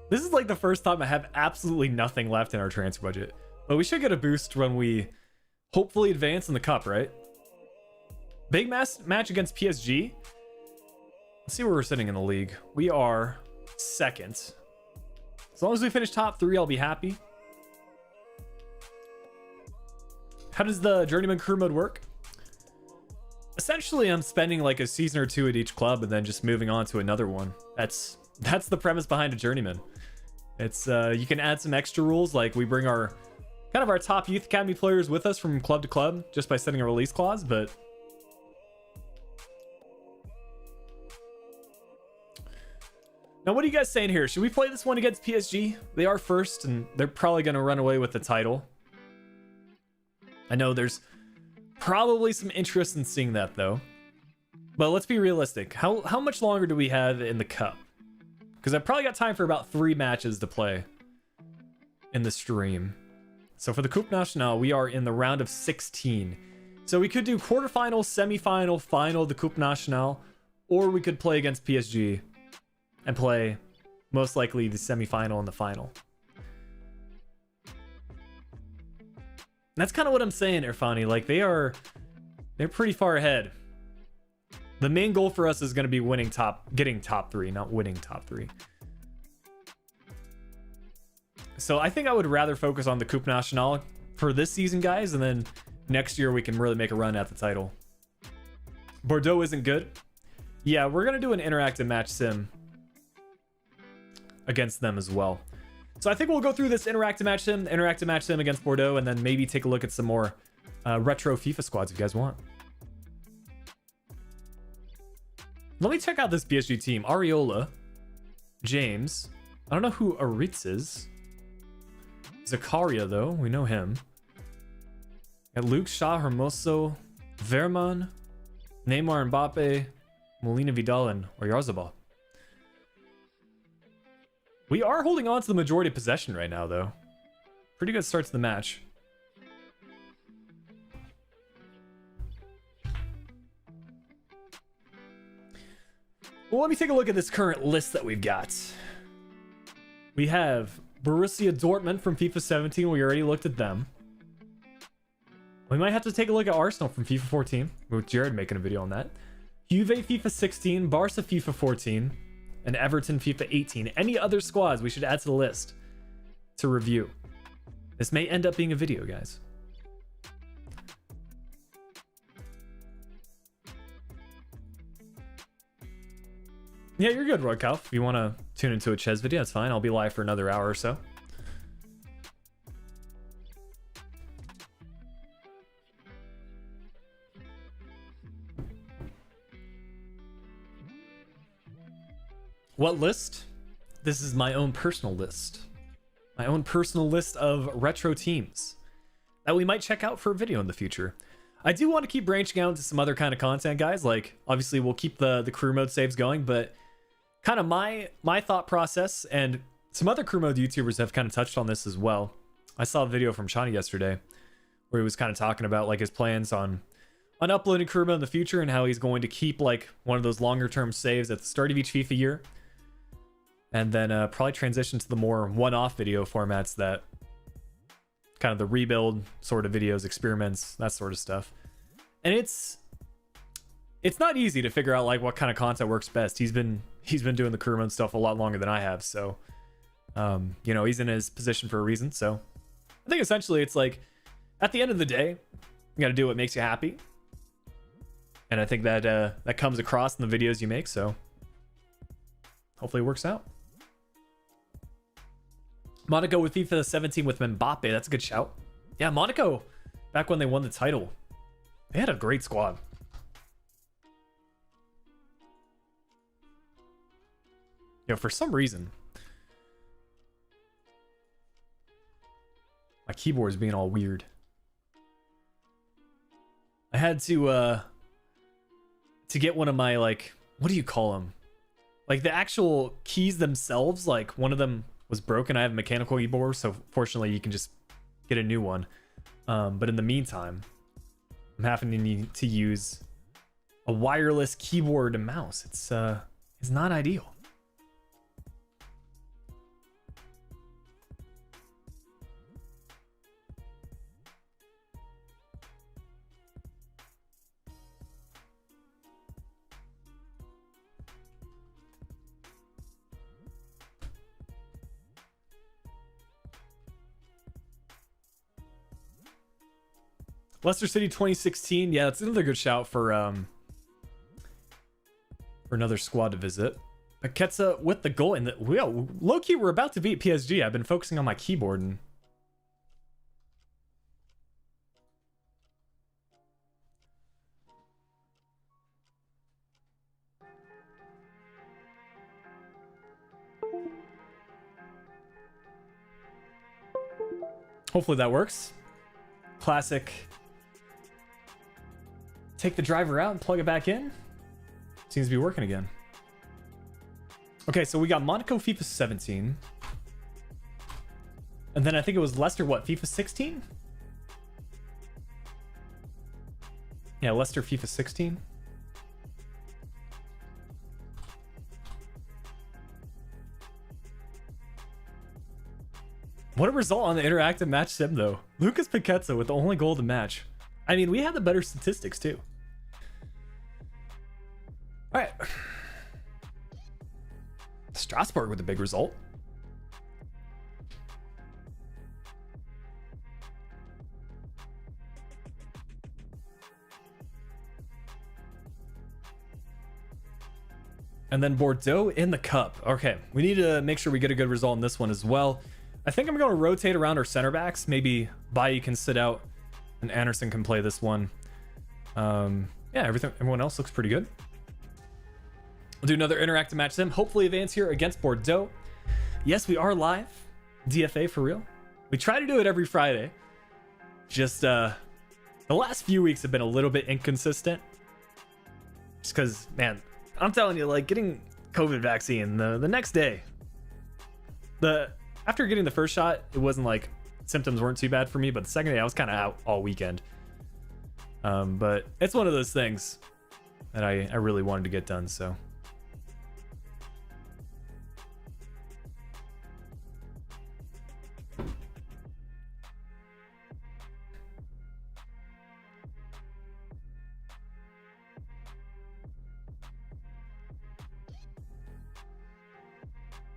This is like the first time I have absolutely nothing left in our transfer budget. But we should get a boost when we hopefully advance in the cup, right? Big match against PSG. Let's see where we're sitting in the league. We are second. As long as we finish top 3, I'll be happy. How does the Journeyman Career Mode work? Essentially, I'm spending like a season or 2 at each club and then just moving on to another one. That's the premise behind a Journeyman. It's you can add some extra rules, like we bring our top youth academy players with us from club to club just by setting a release clause, but Now, what are you guys saying here? Should we play this one against PSG? They are first, and they're probably going to run away with the title. I know there's probably some interest in seeing that, though. But let's be realistic. How much longer do we have in the cup? Because I've probably got time for about 3 matches to play in the stream. So for the Coupe Nationale, we are in the round of 16. So we could do quarterfinal, semifinal, final, the Coupe Nationale, or we could play against PSG and play most likely the semifinal and the final. That's kind of what I'm saying, Irfani. Like they're pretty far ahead. The main goal for us is going to be getting top 3, not winning top 3. So I think I would rather focus on the Coupe Nationale for this season, guys, and then next year we can really make a run at the title. Bordeaux isn't good. Yeah, we're going to do an interactive match sim against them as well. So I think we'll go through this interactive match sim against Bordeaux, and then maybe take a look at some more retro FIFA squads if you guys want. Let me check out this PSG team. Areola, James. I don't know who Aritz is. Zakaria, though. We know him. Got Luke Shaw, Hermoso, Verman, Neymar, Mbappe, Molina, Vidal, and Oyarzabal. We are holding on to the majority of possession right now, though. Pretty good start to the match. Well, let me take a look at this current list that we've got. We have Borussia Dortmund from FIFA 17. We already looked at them. We might have to take a look at Arsenal from FIFA 14, with Jared making a video on that. Juve FIFA 16, Barca FIFA 14, and Everton FIFA 18. Any other squads we should add to the list to review? This may end up being a video, guys. Yeah, you're good, Rodkalf. If you want to tune into a Ches video, that's fine. I'll be live for another hour or so. What list? This is my own personal list. My own personal list of retro teams that we might check out for a video in the future. I do want to keep branching out into some other kind of content, guys. Like, obviously, we'll keep the career mode saves going, but kind of my thought process, and some other career mode YouTubers have kind of touched on this as well. I saw a video from Shawnee yesterday where he was kind of talking about like his plans on uploading career mode in the future, and how he's going to keep like one of those longer term saves at the start of each FIFA year, and then probably transition to the more one-off video formats, that kind of the rebuild sort of videos, experiments, that sort of stuff. And it's not easy to figure out like what kind of content works best. He's been doing the career mode stuff a lot longer than I have, so you know, he's in his position for a reason. So I think essentially it's like, at the end of the day, you got to do what makes you happy, and I think that that comes across in the videos you make. So hopefully it works out. Monaco with FIFA 17 with Mbappe. That's a good shout. Yeah, Monaco, back when they won the title, they had a great squad. You know, for some reason, my keyboard is being all weird. I had to get one of my, like, what do you call them? Like the actual keys themselves, like one of them was broken. I have a mechanical keyboard, so fortunately you can just get a new one. But in the meantime, I'm having to use a wireless keyboard and mouse. It's not ideal. Leicester City 2016. Yeah, that's another good shout for another squad to visit. Aketsa with the goal. And low-key, we're about to beat PSG. I've been focusing on my keyboard and Hopefully that works. Classic. Take the driver out and plug it back in. Seems to be working again. Okay, so we got Monaco FIFA 17. And then I think it was Leicester, what, FIFA 16? Yeah, Leicester FIFA 16. What a result on the interactive match sim, though. Lucas Paquetá with the only goal of the match. I mean, we had the better statistics, too. All right. Strasbourg with a big result. And then Bordeaux in the cup. Okay, we need to make sure we get a good result in this one as well. I think I'm going to rotate around our center backs. Maybe Bailly can sit out and Anderson can play this one. Yeah, everyone else looks pretty good. We'll do another interactive match sim. Hopefully advance here against Bordeaux. Yes, we are live. DFA for real. We try to do it every Friday. Just the last few weeks have been a little bit inconsistent. Just because, man, I'm telling you, like, getting COVID vaccine the next day. After getting the first shot, it wasn't like symptoms weren't too bad for me, but the second day I was kind of out all weekend. But it's one of those things that I really wanted to get done, so.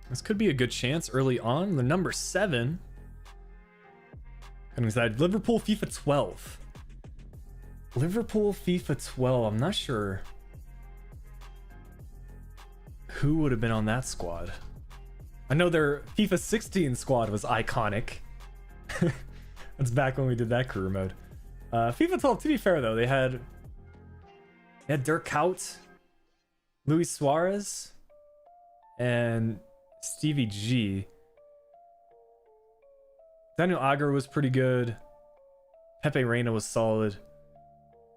This could be a good chance early on. The number 7. I'm excited. Liverpool FIFA 12. Liverpool FIFA 12. I'm not sure who would have been on that squad. I know their FIFA 16 squad was iconic. That's back when we did that career mode. FIFA 12, to be fair though, they had Dirk Kuyt, Luis Suarez, and Stevie G. Daniel Agger was pretty good. Pepe Reina was solid.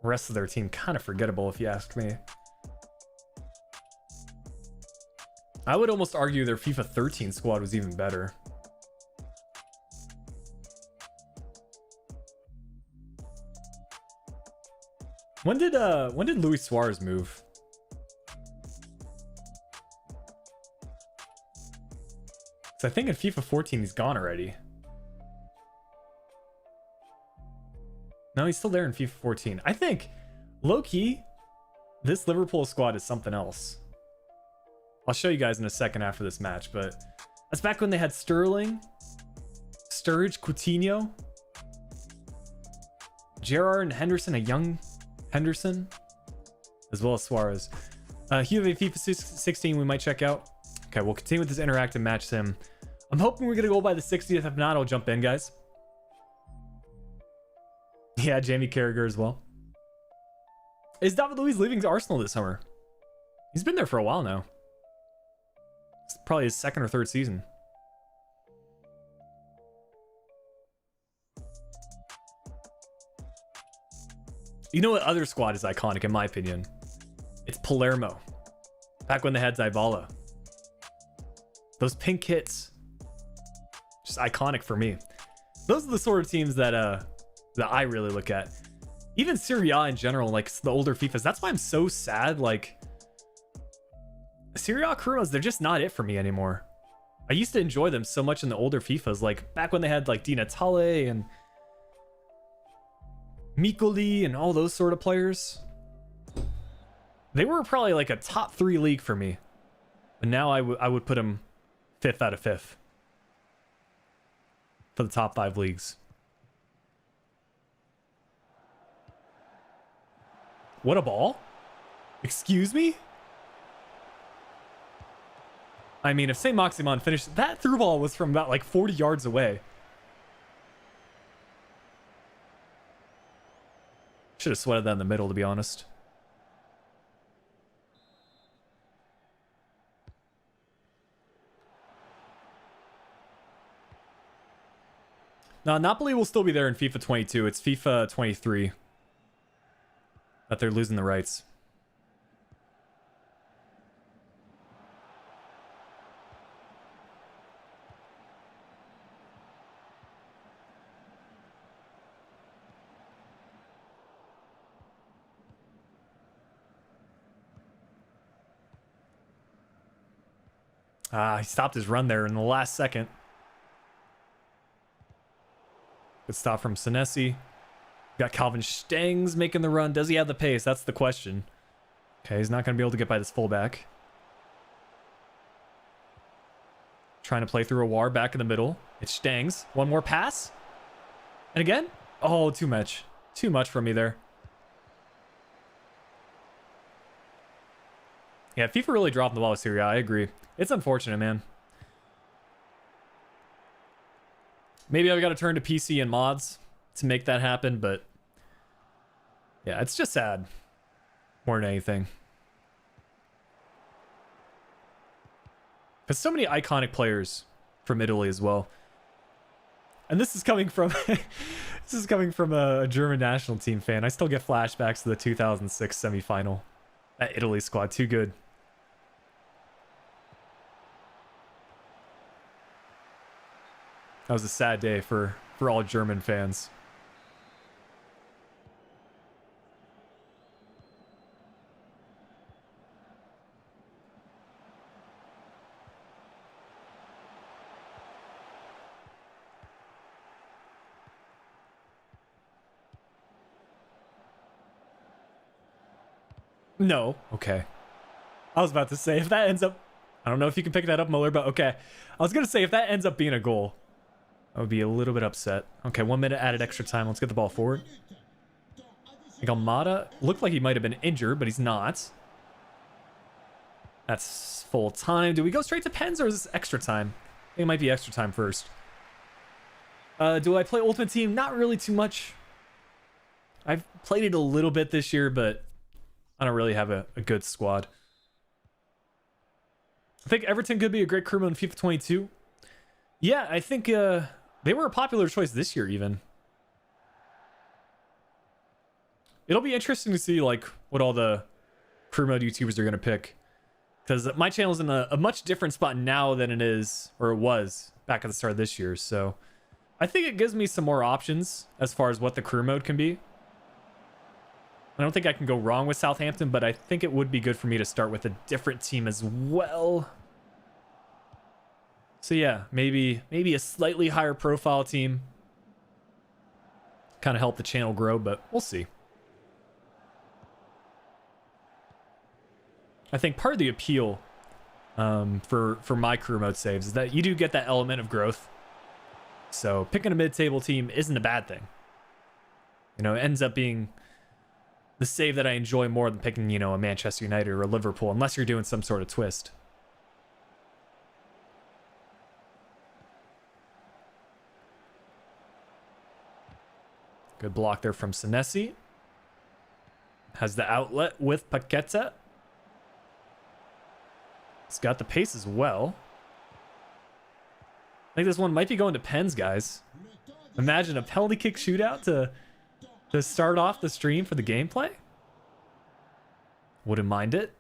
The rest of their team kind of forgettable if you ask me. I would almost argue their FIFA 13 squad was even better. When did Luis Suarez move? So I think in FIFA 14 he's gone already. No, he's still there in FIFA 14. I think, low-key, this Liverpool squad is something else. I'll show you guys in a second after this match, but that's back when they had Sterling, Sturridge, Coutinho, Gerrard and Henderson, a young Henderson, as well as Suarez. Juve FIFA 16 we might check out. Okay, we'll continue with this interactive match sim. I'm hoping we're going to go by the 60th. If not, I'll jump in, guys. Yeah, Jamie Carragher as well. Is David Luiz leaving Arsenal this summer? He's been there for a while now. It's probably his second or third season. You know what other squad is iconic in my opinion? It's Palermo. Back when they had Dybala. Those pink kits. Just iconic for me. Those are the sort of teams that I really look at. Even Serie A in general, like the older FIFAs. That's why I'm so sad. Like, Serie A Kurumas, they're just not it for me anymore. I used to enjoy them so much in the older FIFAs. Like, back when they had, like, Di Natale and Mikoli and all those sort of players. They were probably, like, a top 3 league for me. But now I would put them 5th out of 5th. For the top 5 leagues. What a ball? Excuse me? I mean, if St. Maximin finished... That through ball was from about like 40 yards away. Should have sweated that in the middle, to be honest. No, Napoli will still be there in FIFA 22. It's FIFA 23 that they're losing the rights. He stopped his run there in the last second. Good stop from Senesi. Got Calvin Stengs making the run. Does he have the pace? That's the question. Okay, he's not going to be able to get by this fullback. Trying to play through a War back in the middle. It's Stengs. One more pass. And again? Oh, too much. Too much for me there. Yeah, FIFA really dropped the ball with Serie A. I agree. It's unfortunate, man. Maybe I've got to turn to PC and mods to make that happen, but yeah, it's just sad more than anything. Because so many iconic players from Italy as well. And this is coming from this is coming from a German national team fan. I still get flashbacks to the 2006 semifinal. That Italy squad, too good. That was a sad day for all German fans. No. Okay. I was about to say, if that ends up... I don't know if you can pick that up, Muller, but okay. I was going to say, if that ends up being a goal, I would be a little bit upset. Okay, 1 minute added extra time. Let's get the ball forward. I think Almada looked like he might have been injured, but he's not. That's full time. Do we go straight to pens or is this extra time? I think it might be extra time first. Do I play Ultimate Team? Not really too much. I've played it a little bit this year, but I don't really have a good squad. I think Everton could be a great crew mode in FIFA 22. Yeah, I think they were a popular choice this year even. It'll be interesting to see like what all the crew mode YouTubers are going to pick. Because my channel's in a much different spot now than it is, or it was, back at the start of this year. So I think it gives me some more options as far as what the crew mode can be. I don't think I can go wrong with Southampton, but I think it would be good for me to start with a different team as well. So yeah, maybe a slightly higher profile team. Kind of help the channel grow, but we'll see. I think part of the appeal for my crew mode saves is that you do get that element of growth. So picking a mid-table team isn't a bad thing. You know, it ends up being the save that I enjoy more than picking, you know, a Manchester United or a Liverpool, unless you're doing some sort of twist. Good block there from Senesi. Has the outlet with Paqueta. It's got the pace as well. I think this one might be going to pens, guys. Imagine a penalty kick shootout to start off the stream for the gameplay. Wouldn't mind it.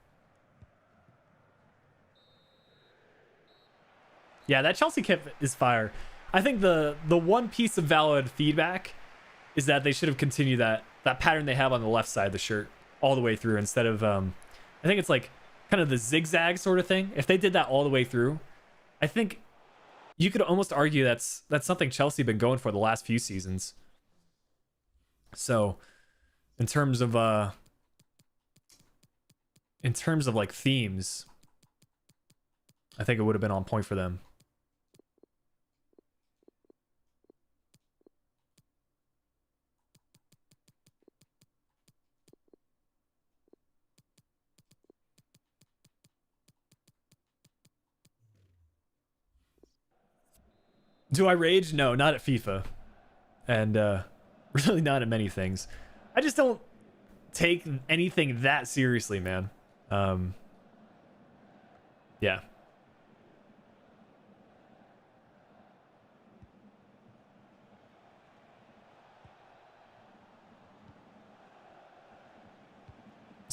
Yeah, that Chelsea kit is fire. I think the one piece of valid feedback is that they should have continued that pattern they have on the left side of the shirt all the way through instead of I think it's like kind of the zigzag sort of thing. If they did that all the way through, I think you could almost argue that's something Chelsea been going for the last few seasons. So in terms of like themes, I think it would have been on point for them. Do I rage? No, not at FIFA. And really not at many things. I just don't take anything that seriously, man. Yeah.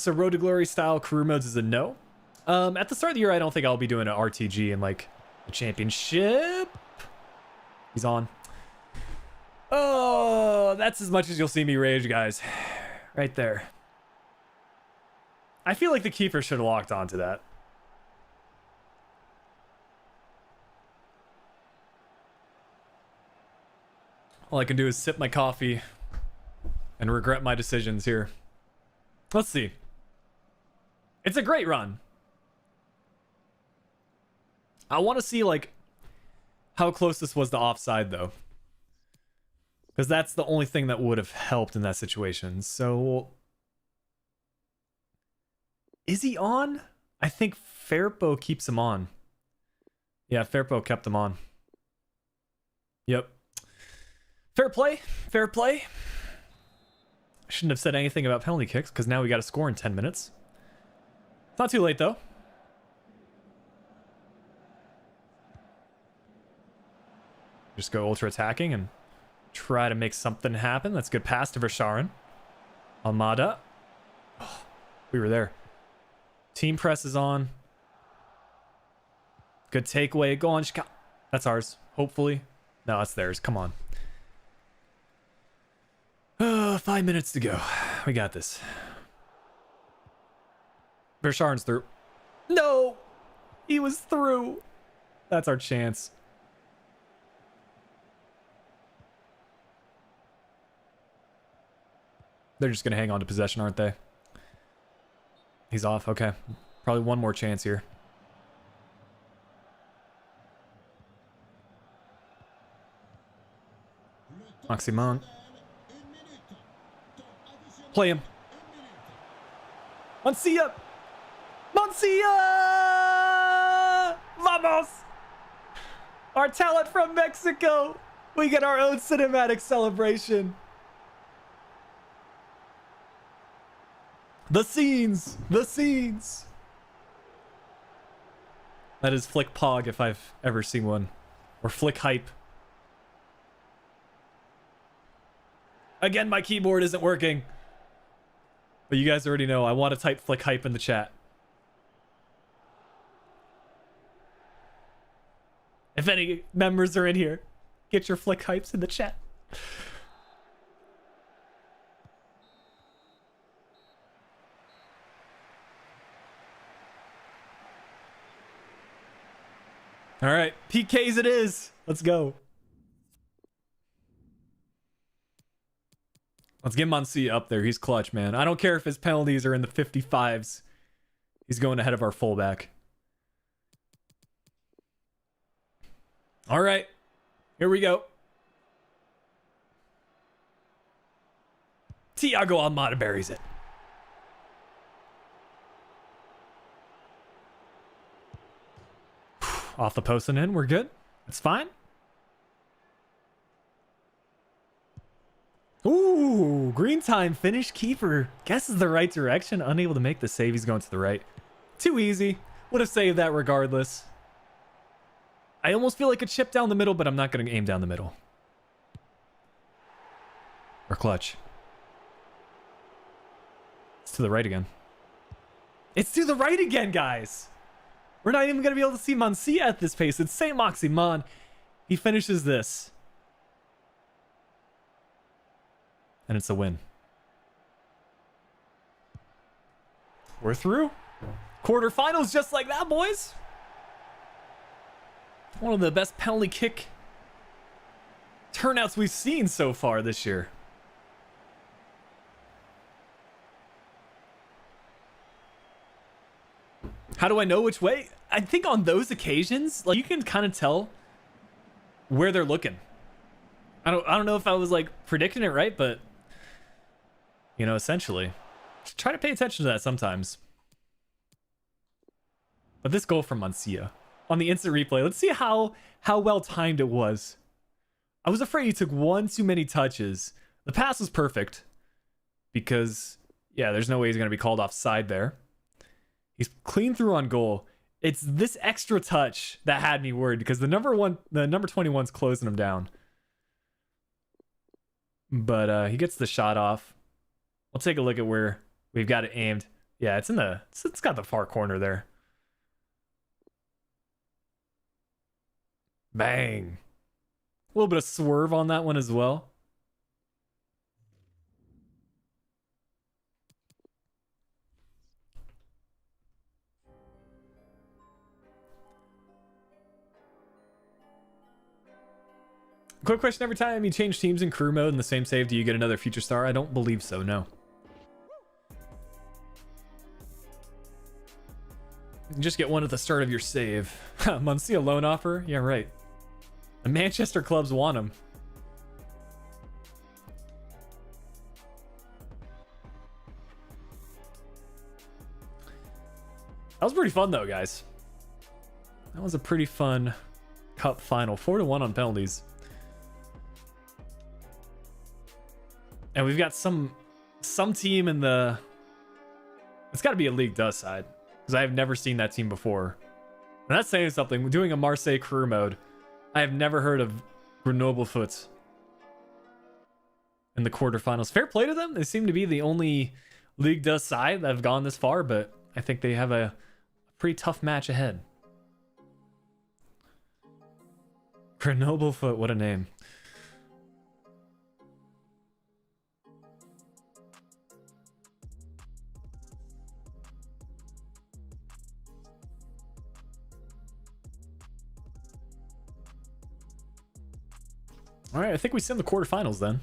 So Road to Glory style career modes is a no. At the start of the year, I don't think I'll be doing an RTG in like the championship. He's on. Oh, that's as much as you'll see me rage, guys. Right there. I feel like the keeper should have locked onto that. All I can do is sip my coffee and regret my decisions here. Let's see. It's a great run. I want to see like how close this was to offside though. Because that's the only thing that would have helped in that situation. So is he on? I think Fairpo keeps him on. Yeah, Fairpo kept him on. Yep. Fair play. Fair play. I shouldn't have said anything about penalty kicks because now we got to score in 10 minutes. It's not too late though. Just go ultra attacking and try to make something happen. That's good pass to Versharin. Almada. Oh, we were there. Team press is on. Good takeaway. Go on, Chicago. That's ours. Hopefully. No, that's theirs. Come on. 5 minutes to go. We got this. Versharin's through. No! He was through. That's our chance. They're just going to hang on to possession, aren't they? He's off. Okay. Probably one more chance here. Maximon. Play him. Mancia! Mancia! Vamos! Our talent from Mexico! We get our own cinematic celebration. The scenes! The scenes! That is Flick Pog if I've ever seen one. Or Flick Hype. Again, my keyboard isn't working. But you guys already know I want to type Flick Hype in the chat. If any members are in here, get your Flick Hypes in the chat. All right, PKs it is. Let's go. Let's get Mancia up there. He's clutch, man. I don't care if his penalties are in the 55s. He's going ahead of our fullback. All right, here we go. Thiago Almada buries it. Off the post and in. We're good. It's fine. Ooh, green time finish. Keeper guesses the right direction. Unable to make the save. He's going to the right. Too easy. Would have saved that regardless. I almost feel like a chip down the middle, but I'm not going to aim down the middle. Or clutch. It's to the right again. It's to the right again, guys. We're not even going to be able to see Mancia at this pace. It's Saint Maximin. He finishes this. And it's a win. We're through. Quarterfinals just like that, boys. One of the best penalty kick turnouts we've seen so far this year. How do I know which way? I think on those occasions, like you can kind of tell where they're looking. I don't know if I was like predicting it right, but you know, essentially, just try to pay attention to that sometimes. But this goal from Mancia on the instant replay, let's see how well timed it was. I was afraid he took one too many touches. The pass was perfect because, yeah, there's no way he's going to be called offside there. He's clean through on goal. It's this extra touch that had me worried because the number 21's closing him down. But he gets the shot off. We'll take a look at where we've got it aimed. Yeah, it's in the it's got the far corner there. Bang. A little bit of swerve on that one as well. Quick question, every time you change teams in career mode in the same save, do you get another future star? I don't believe so, no. You just get one at the start of your save. Muncie loan offer? Yeah, right. The Manchester clubs want him. That was pretty fun though, guys. That was a pretty fun cup final. 4-1 on penalties. And we've got some team in the... It's got to be a League Dust side, because I have never seen that team before. And that's saying something. We're doing a Marseille career mode. I have never heard of Grenoble Foot in the quarterfinals. Fair play to them. They seem to be the only League Dust side that have gone this far, but I think they have a pretty tough match ahead. Grenoble Foot, what a name. All right, I think we send the quarterfinals then.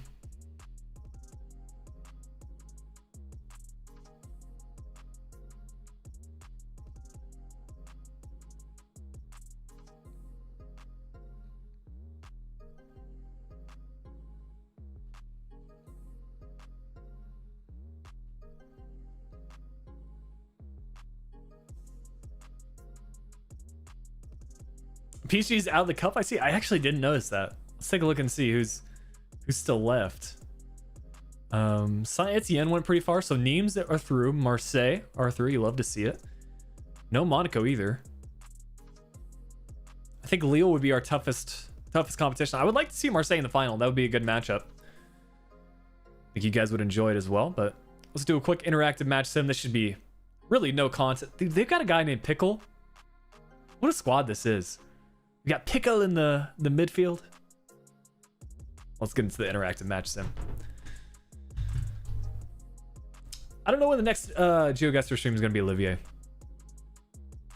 PG's out of the cup. I see. I actually didn't notice that. Let's take a look and see who's still left. Saint-Etienne went pretty far, so Nimes are through. Marseille are through. You love to see it. No Monaco either. I think Lyon would be our toughest competition. I would like to see Marseille in the final. That would be a good matchup. I think you guys would enjoy it as well. But let's do a quick interactive match sim. This should be really no content. Dude, they've got a guy named Pickle. What a squad this is. We got Pickle in the midfield. Let's get into the interactive match sim. I don't know when the next GeoGuessr stream is going to be, Olivier.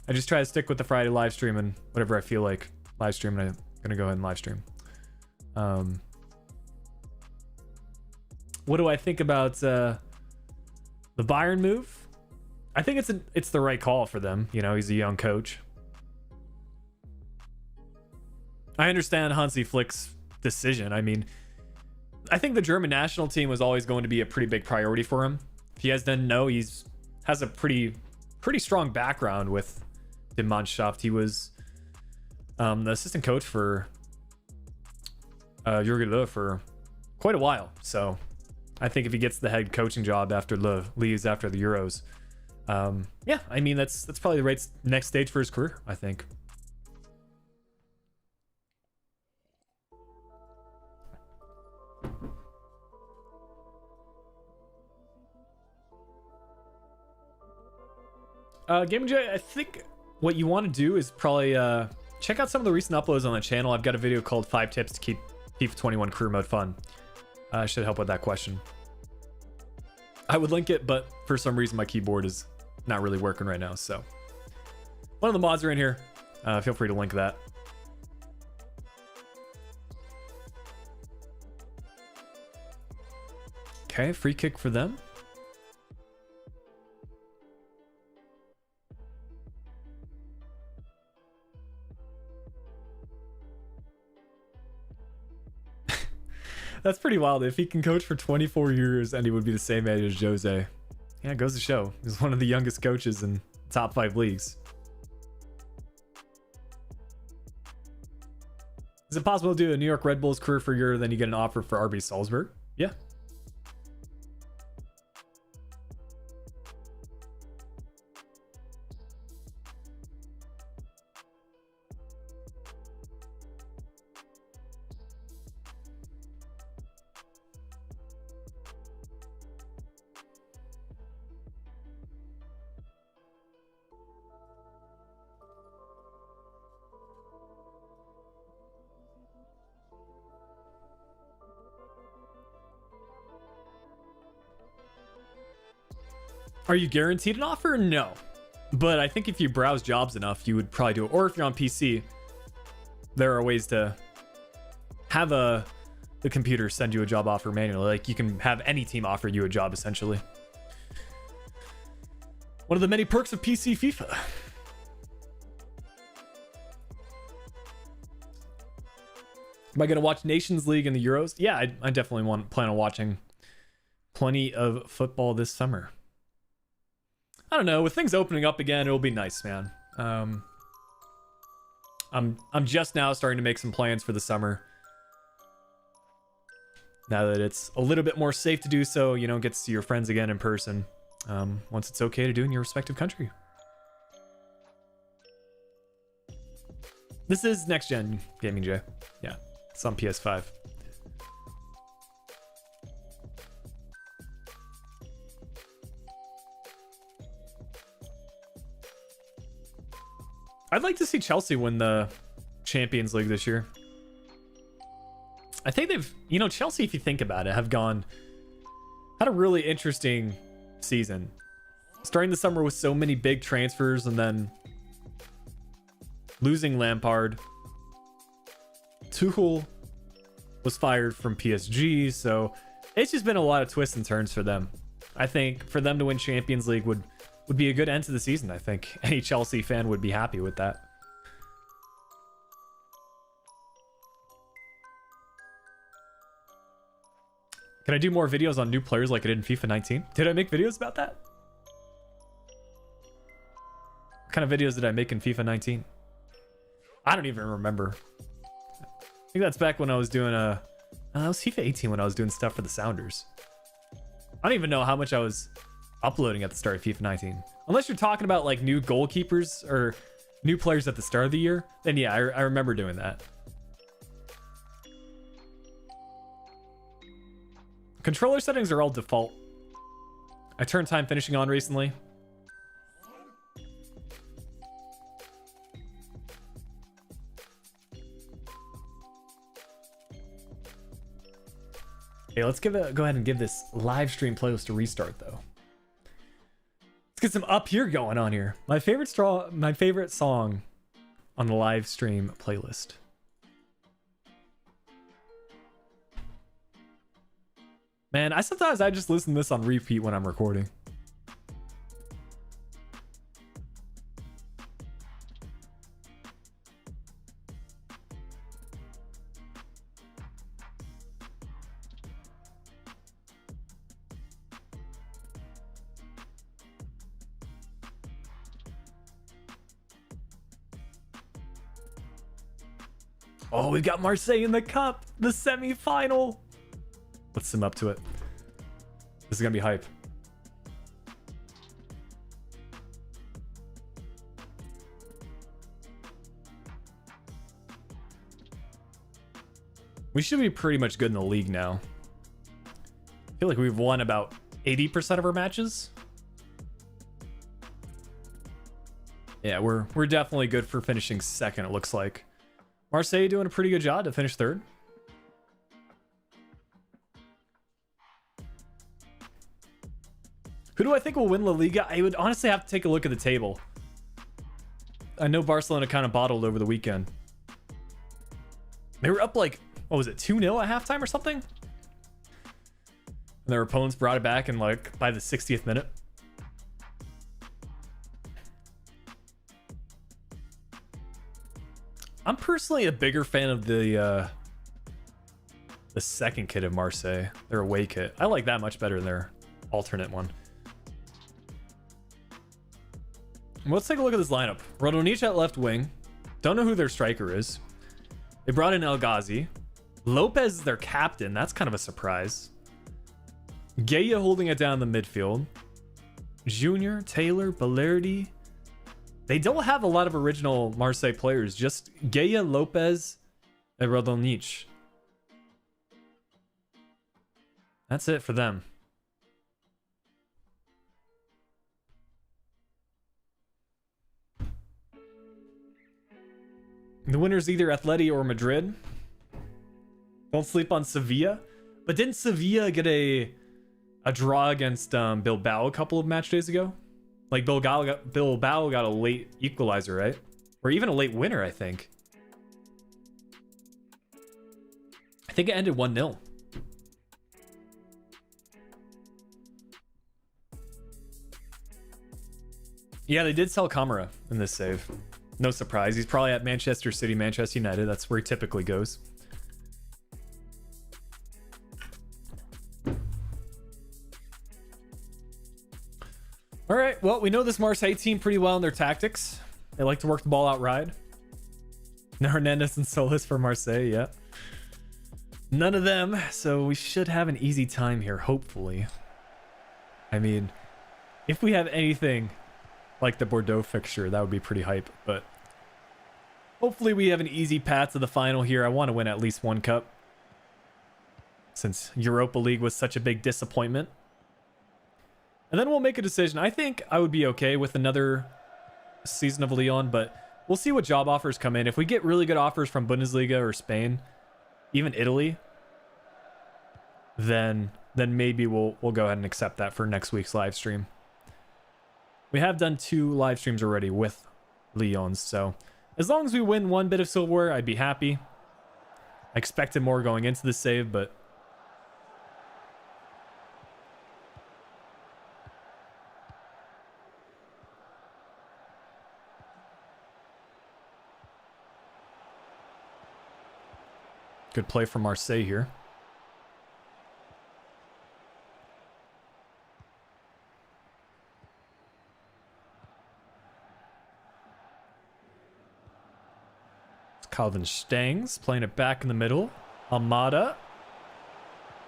I just try to stick with the Friday live stream, and whatever I feel like live stream, I'm going to go ahead and live stream. What do I think about the Bayern move? I think it's the right call for them. You know, he's a young coach. I understand Hansi Flick's decision. I mean, I think the German national team was always going to be a pretty big priority for him. If you guys didn't know, has a pretty strong background with the Mannschaft. He was the assistant coach for Jurgen Löw for quite a while. So I think if he gets the head coaching job after Löw leaves after the Euros, yeah, I mean that's probably the right next stage for his career, I think. Gaming J, I think what you want to do is probably check out some of the recent uploads on the channel. I've got a video called 5 tips to keep FIFA 21 career mode fun. Should help with that question. I would link it, but for some reason my keyboard is not really working right now. So one of the mods are in here. Feel free to link that. Okay, free kick for them. That's pretty wild. If he can coach for 24 years and he would be the same age as Jose. Yeah, it goes to show. He's one of the youngest coaches in top 5 leagues. Is it possible to do a New York Red Bulls career for a year, then you get an offer for RB Salzburg? Yeah. Are you guaranteed an offer? No. But I think if you browse jobs enough, you would probably do it. Or if you're on PC, there are ways to have the computer send you a job offer manually. Like you can have any team offer you a job essentially. One of the many perks of PC FIFA. Am I going to watch Nations League and the Euros? Yeah, I definitely plan on watching plenty of football this summer. I don't know. With things opening up again, it'll be nice, man. I'm just now starting to make some plans for the summer. Now that it's a little bit more safe to do so, you know, get to see your friends again in person. Once it's okay to do in your respective country. This is Next Gen Gaming, Jay. Yeah, it's on PS5. I'd like to see Chelsea win the Champions League this year. I think they've, you know, Chelsea, if you think about it, had a really interesting season. Starting the summer with so many big transfers and then losing Lampard. Tuchel was fired from PSG, so it's just been a lot of twists and turns for them. I think for them to win Champions League would be a good end to the season. I think any Chelsea fan would be happy with that. Can I do more videos on new players like I did in FIFA 19? Did I make videos about that? What kind of videos did I make in FIFA 19? I don't even remember. I think that's back when I was doing that was FIFA 18 when I was doing stuff for the Sounders. I don't even know how much I was uploading at the start of FIFA 19. Unless you're talking about like new goalkeepers or new players at the start of the year, then yeah, I remember doing that. Controller settings are all default. I turned time finishing on recently. Okay, let's go ahead and give this live stream playlist a restart though. Let's get some up here going on here. My favorite song on the live stream playlist. Man, I just listen to this on repeat when I'm recording. Oh, we've got Marseille in the cup, the semi-final. Let's sim up to it. This is gonna be hype. We should be pretty much good in the league now. I feel like we've won about 80% of our matches. Yeah, we're definitely good for finishing second, it looks like. Marseille doing a pretty good job to finish third. Who do I think will win La Liga? I would honestly have to take a look at the table. I know Barcelona kind of bottled over the weekend. They were up like, what was it, 2-0 at halftime or something? And their opponents brought it back in like by the 60th minute. I'm personally a bigger fan of the second kit of Marseille, their away kit. I like that much better than their alternate one. Let's take a look at this lineup. Radonjic at left wing. Don't know who their striker is. They brought in El Ghazi. Lopez is their captain. That's kind of a surprise. Gaya holding it down in the midfield. Junior, Taylor, Balerdi. They don't have a lot of original Marseille players. Just Gaya, Lopez, and Radonjic. That's it for them. The winner's either Atleti or Madrid. Don't sleep on Sevilla. But didn't Sevilla get a a draw against Bilbao a couple of match days ago. Like Bilbao got a late equalizer, right? Or even a late winner, I think. I think it ended 1-0. Yeah, they did sell Camara in this save. No surprise. He's probably at Manchester City, Manchester United. That's where he typically goes. All right, well, we know this Marseille team pretty well in their tactics. They like to work the ball out wide. No Hernandez and Solis for Marseille, yeah. None of them, so we should have an easy time here, hopefully. I mean, if we have anything like the Bordeaux fixture, that would be pretty hype, but hopefully we have an easy path to the final here. I want to win at least one cup, since Europa League was such a big disappointment. And then we'll make a decision. I think I would be okay with another season of Lyon, but we'll see what job offers come in. If we get really good offers from Bundesliga or Spain, even Italy, then maybe we'll go ahead and accept that for next week's live stream. We have done 2 live streams already with Lyon, so as long as we win one bit of silverware, I'd be happy. I expected more going into the save, but good play from Marseille here. It's Calvin Stengs playing it back in the middle. Almada.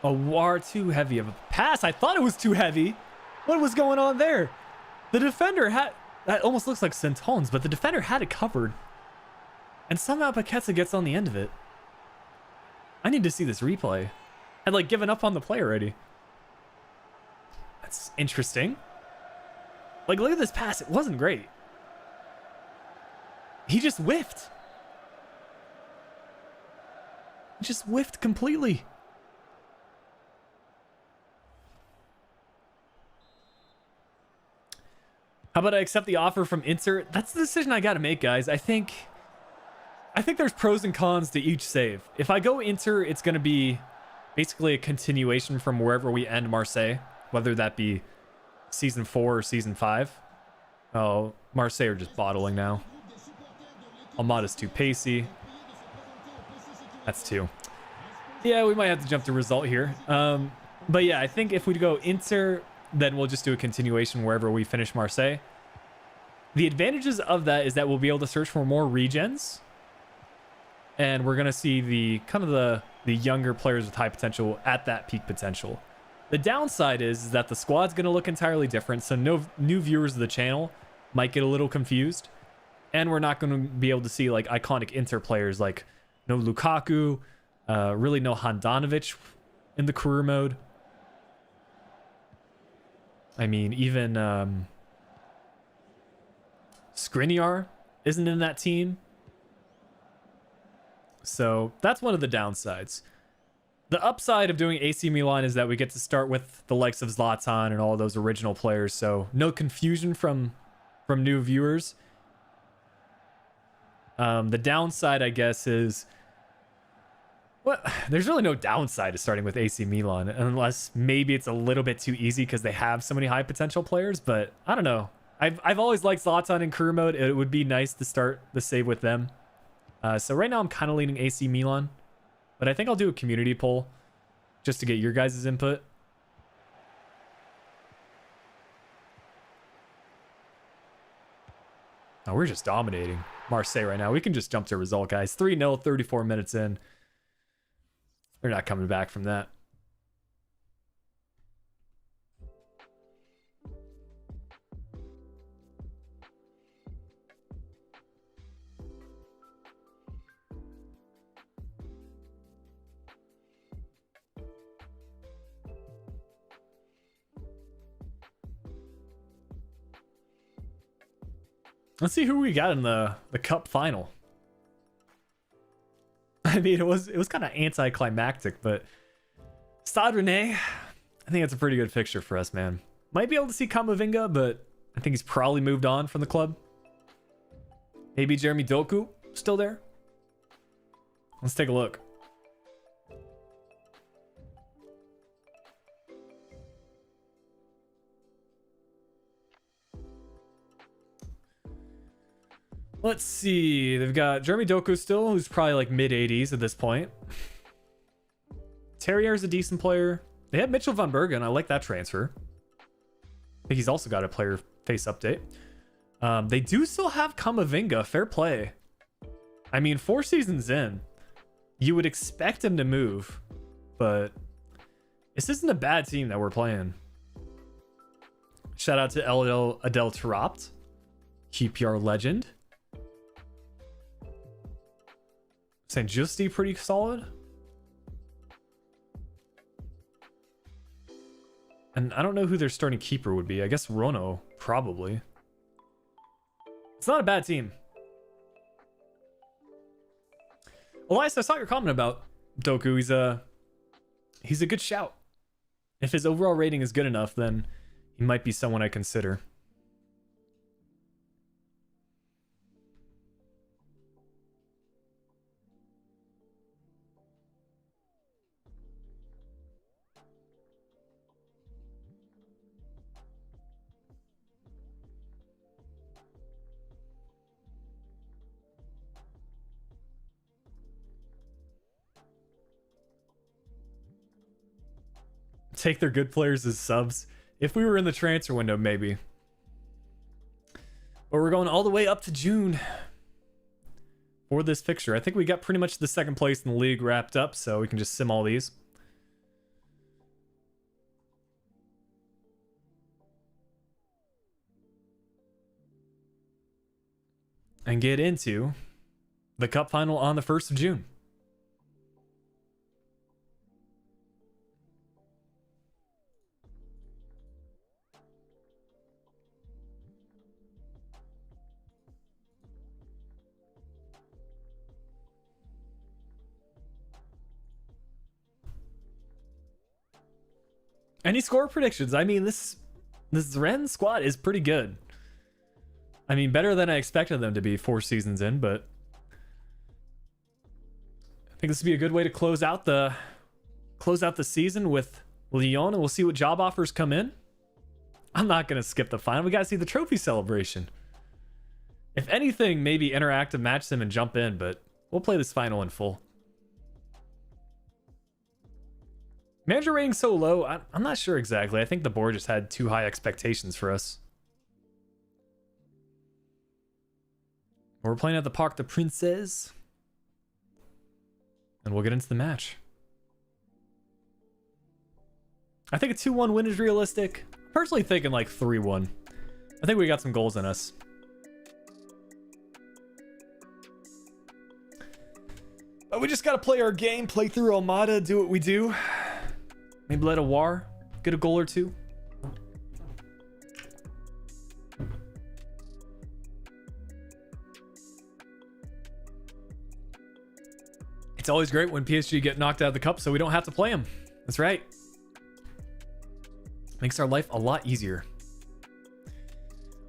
Awar, too heavy of a pass. I thought it was too heavy. What was going on there? The defender had... That almost looks like Santon's, but the defender had it covered. And somehow Paqueta gets on the end of it. I need to see this replay. I'd like given up on the play already. That's interesting. Like, look at this pass. It wasn't great. He just whiffed. He just whiffed completely. How about I accept the offer from Inter? That's the decision I got to make, guys. I think there's pros and cons to each save. If I go Inter, it's going to be basically a continuation from wherever we end Marseille, whether that be season 4 or season 5. Oh, Marseille are just bottling now. Almada's too pacey. That's 2. Yeah, we might have to jump to result here. But yeah, I think if we go Inter, then we'll just do a continuation wherever we finish Marseille. The advantages of that is that we'll be able to search for more regens. And we're going to see the kind of the younger players with high potential at that peak potential. The downside is that the squad's going to look entirely different. So no new viewers of the channel might get a little confused. And we're not going to be able to see like iconic Inter players like no Lukaku, really no Handanovic in the career mode. I mean, even Skriniar isn't in that team. So that's one of the downsides. The upside of doing AC Milan is that we get to start with the likes of Zlatan and all those original players. So no confusion from new viewers. The downside, I guess, is... Well, there's really no downside to starting with AC Milan, unless maybe it's a little bit too easy because they have so many high potential players. But I don't know. I've always liked Zlatan in career mode. It would be nice to start the save with them. So right now I'm kind of leaning AC Milan, but I think I'll do a community poll just to get your guys' input. Oh, we're just dominating Marseille right now. We can just jump to a result, guys. 3-0, 34 minutes in. They're not coming back from that. Let's see who we got in the cup final. I mean, it was kind of anticlimactic, but Stade Rennais, I think that's a pretty good fixture for us, man. Might be able to see Kamavinga, but I think he's probably moved on from the club. Maybe Jeremy Doku still there. Let's take a look. Let's see. They've got Jeremy Doku still, who's probably like mid-80s at this point. Terrier's a decent player. They have Mitchell van Bergen. I like that transfer. I think he's also got a player face update. They do still have Kamavinga. Fair play. I mean, 4 seasons in, you would expect him to move, but this isn't a bad team that we're playing. Shout out to Adel Tarapt, QPR legend. St. Justi pretty solid. And I don't know who their starting keeper would be. I guess Rono, probably. It's not a bad team. Elias, I saw your comment about Doku. He's a good shout. If his overall rating is good enough, then he might be someone I consider. Take their good players as subs. If we were in the transfer window, maybe. But we're going all the way up to June for this fixture. I think we got pretty much the second place in the league wrapped up, so we can just sim all these. And get into the cup final on the 1st of June. Any score predictions? I mean, this Ren squad is pretty good. I mean, better than I expected them to be 4 seasons in, but I think this would be a good way to close out the season with Lyon, and we'll see what job offers come in. I'm not gonna skip the final. We gotta see the trophy celebration. If anything, maybe interactive match sim and jump in, but we'll play this final in full. Manager rating so low, I'm not sure exactly. I think the board just had too high expectations for us. We're playing at the Parc des Princes. And we'll get into the match. I think a 2-1 win is realistic. Personally thinking like 3-1. I think we got some goals in us. But we just gotta play our game, play through Almada, do what we do. Maybe let a War get a goal or two. It's always great when PSG get knocked out of the cup so we don't have to play them. That's right. Makes our life a lot easier.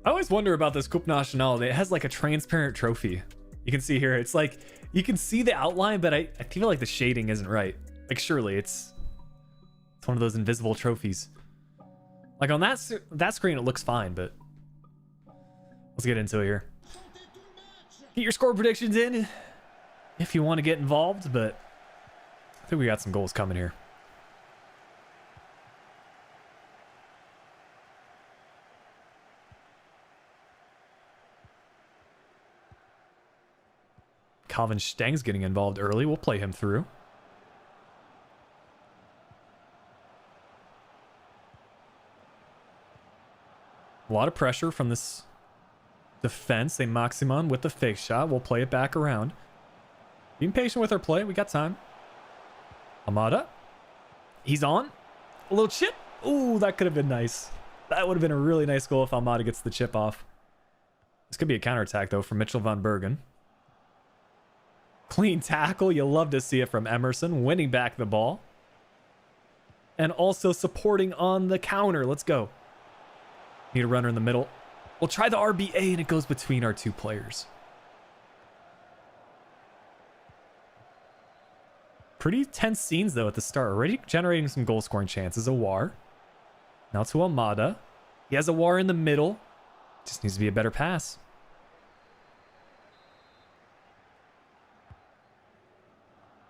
I always wonder about this Coupe Nationale. It has like a transparent trophy. You can see here, it's like, you can see the outline, but I feel like the shading isn't right. Like surely it's one of those invisible trophies. Like on that screen, it looks fine, but let's get into it here. Get your score predictions in if you want to get involved, but I think we got some goals coming here. Calvin Stang's getting involved early. We'll play him through. A lot of pressure from this defense. They Maximon with the fake shot. We'll play it back around. Being patient with our play. We got time. Amada. He's on. A little chip. Ooh, that could have been nice. That would have been a really nice goal if Almada gets the chip off. This could be a counterattack, though, from Mitchell van Bergen. Clean tackle. You love to see it from Emerson. Winning back the ball. and also supporting on the counter. Let's go. Need a runner in the middle. We'll try the RBA, and it goes between our two players. Pretty tense scenes, though, at the start. Already generating some goal-scoring chances. Awar. Now to Almada. He has Awar in the middle. Just needs to be a better pass.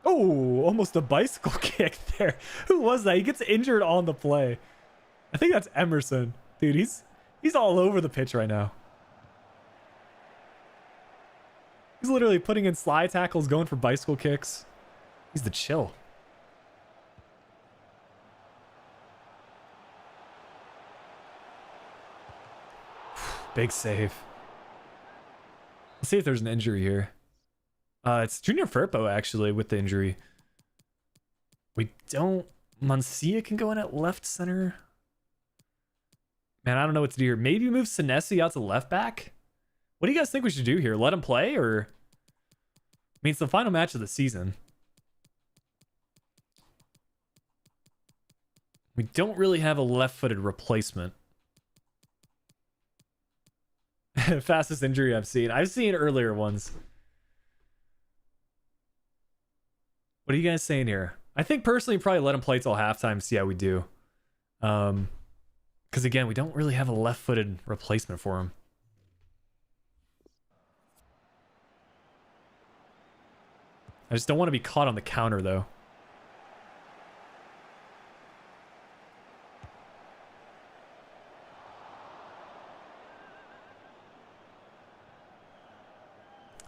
Oh, almost a bicycle kick there. Who was that? He gets injured on the play. I think that's Emerson. Dude, he's all over the pitch right now. He's literally putting in slide tackles, going for bicycle kicks. He's the chill. Big save. Let's see if there's an injury here. It's Junior Firpo, actually, with the injury. We don't... Mancia can go in at left center. Man, I don't know what to do here. Maybe move Senesi out to left back? What do you guys think we should do here? Let him play, or... I mean, it's the final match of the season. We don't really have a left-footed replacement. Fastest injury I've seen. I've seen earlier ones. What are you guys saying here? I think personally probably let him play till halftime, see how we do. Because again, we don't really have a left-footed replacement for him. I just don't want to be caught on the counter, though.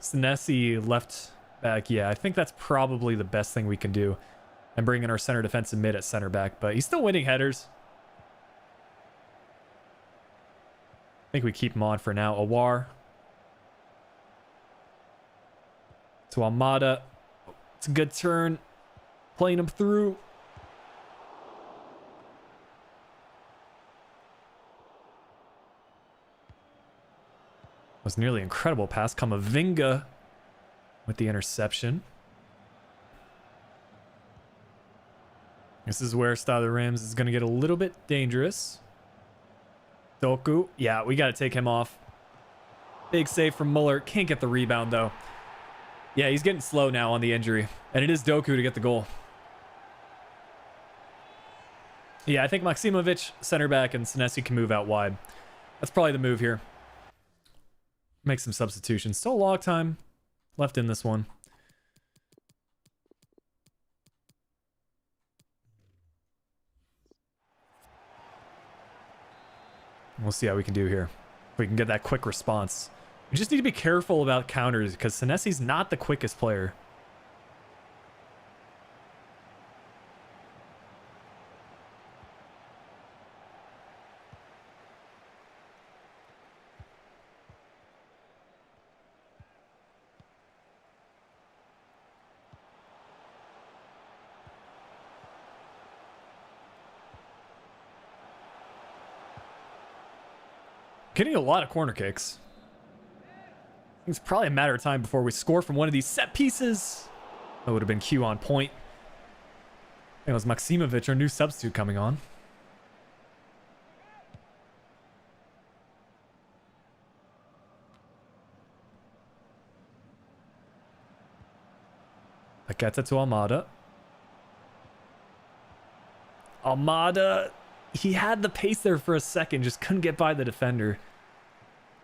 Senesi left back. Yeah, I think that's probably the best thing we can do. And bring in our center defensive mid at center back. But he's still winning headers. I think we keep him on for now. Awar. To Almada. It's a good turn. Playing him through. Was nearly incredible pass. Kamavinga with the interception. This is where Stade de Reims is going to get a little bit dangerous. Doku. Yeah, we got to take him off. Big save from Muller. Can't get the rebound, though. Yeah, he's getting slow now on the injury. And it is Doku to get the goal. Yeah, I think Maksimovic, center back, and Senesi can move out wide. That's probably the move here. Make some substitutions. Still a long time left in this one. We'll see how we can do here. If we can get that quick response. We just need to be careful about counters because Senesi's not the quickest player. Getting a lot of corner kicks. It's probably a matter of time before we score from one of these set pieces. That would have been Q on point. I think it was Maksimovic, our new substitute, coming on. Paqueta to Almada. Almada, he had the pace there for a second, just couldn't get by the defender.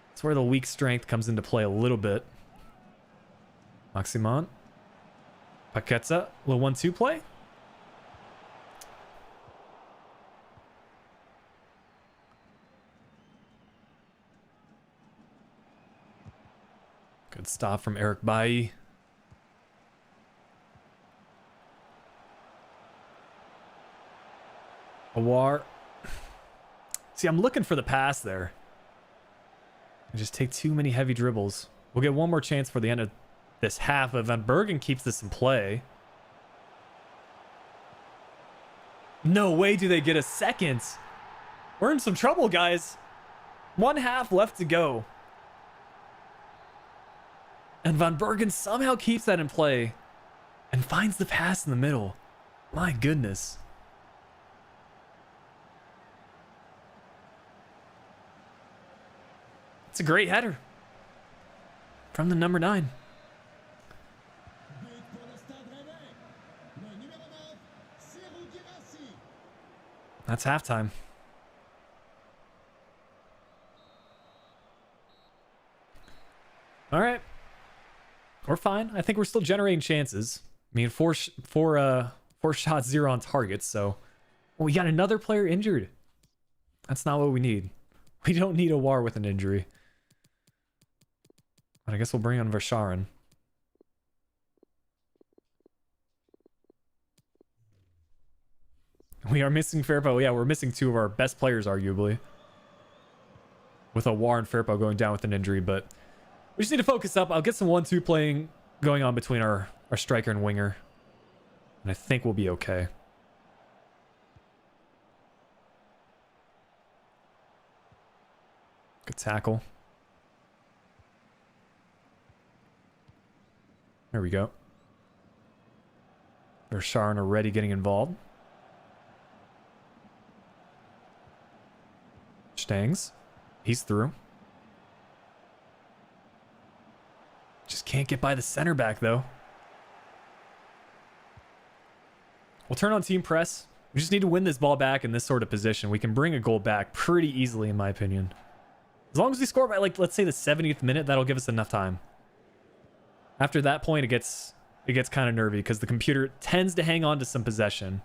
That's where the weak strength comes into play a little bit. Maximan. Paqueta, little 1-2 play. Good stop from Eric Bailly. Awar. See, I'm looking for the pass there. I just take too many heavy dribbles. We'll get one more chance for the end of this half, but Van Bergen keeps this in play. No way do they get a second. We're in some trouble, guys. 1 half left to go. And Van Bergen somehow keeps that in play and finds the pass in the middle. My goodness. It's a great header from the number 9. That's halftime. All right. We're fine. I think we're still generating chances. I mean, four shots, 0 on targets. So we got another player injured. That's not what we need. We don't need a war with an injury. But I guess we'll bring on Verscharen. We are missing Firpo. Yeah, we're missing 2 of our best players, arguably. With a war and Firpo going down with an injury, but we just need to focus up. I'll get some 1-2 playing going on between our striker and winger. And I think we'll be okay. Good tackle. There we go. There's Sharon already getting involved. Stangs. He's through. Just can't get by the center back, though. We'll turn on team press. We just need to win this ball back in this sort of position. We can bring a goal back pretty easily, in my opinion. As long as we score by, like, let's say the 70th minute, that'll give us enough time. After that point, it gets kind of nervy because the computer tends to hang on to some possession.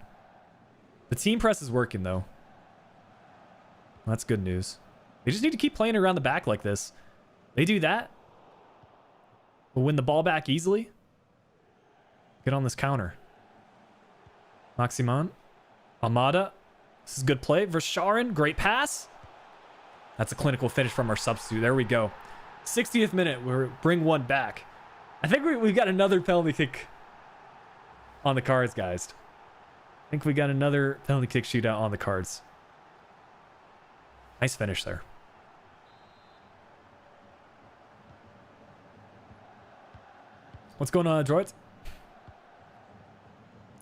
The team press is working, though. That's good news. They just need to keep playing around the back like this. They do that. We'll win the ball back easily. Get on this counter. Maximan. Almada. This is good play. Verscharen. Great pass. That's a clinical finish from our substitute. There we go. 60th minute. We'll bring one back. I think we've got another penalty kick on the cards, guys. I think we got another penalty kick shootout on the cards. Nice finish there. What's going on, droids?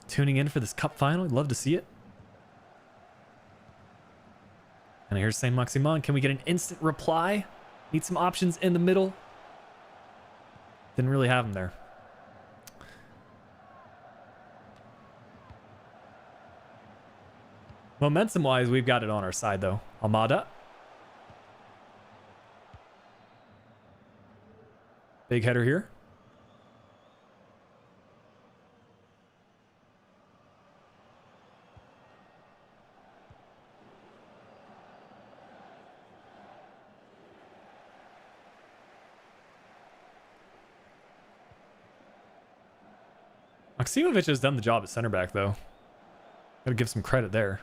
Tuning in for this cup final. I'd love to see it. And here's Saint Maximin. Can we get an instant reply? Need some options in the middle. Didn't really have them there. Momentum-wise, we've got it on our side, though. Almada. Big header here. Maksimovic has done the job at center back, though. Gotta give some credit there.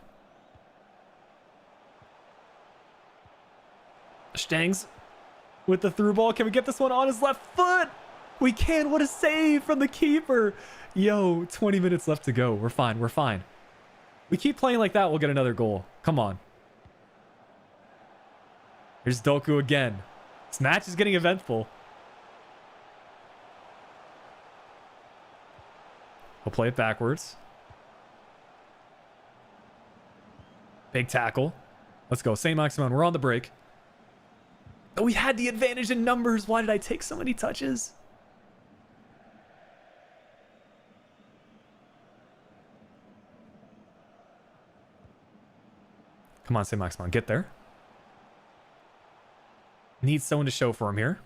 Stangs with the through ball. Can we get this one on his left foot? We can. What a save from the keeper. Yo, 20 minutes left to go. We're fine. We're fine. We keep playing like that, we'll get another goal. Come on. Here's Doku again. This match is getting eventful. We'll play it backwards. Big tackle. Let's go. Saint Maximin, we're on the break. Oh, we had the advantage in numbers. Why did I take so many touches? Come on, Saint Maximin, get there. Needs someone to show for him here.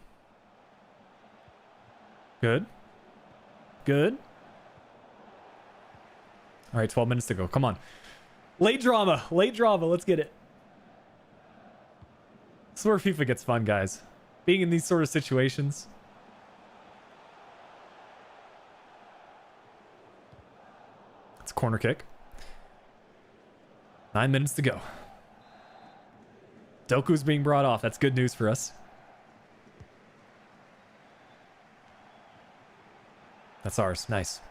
Good. Good. All right, 12 minutes to go. Come on. Late drama. Late drama. Let's get it. This is where FIFA gets fun, guys. Being in these sort of situations. It's a corner kick. 9 minutes to go. Doku's being brought off. That's good news for us. That's ours. Nice.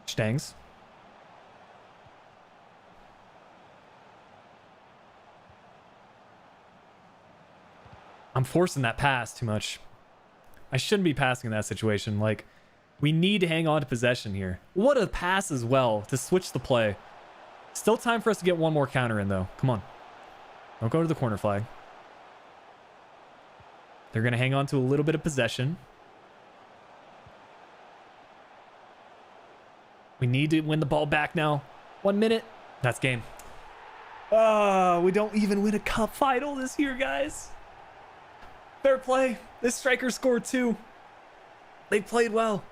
Stangs. I'm forcing that pass too much. I shouldn't be passing in that situation. Like, we need to hang on to possession here. What a pass as well to switch the play. Still time for us to get one more counter in, though. Come on. Don't go to the corner flag. They're going to hang on to a little bit of possession. We need to win the ball back now. 1 minute. That's game. Oh, we don't even win a cup final this year, guys. Fair play. This striker scored 2. They played well.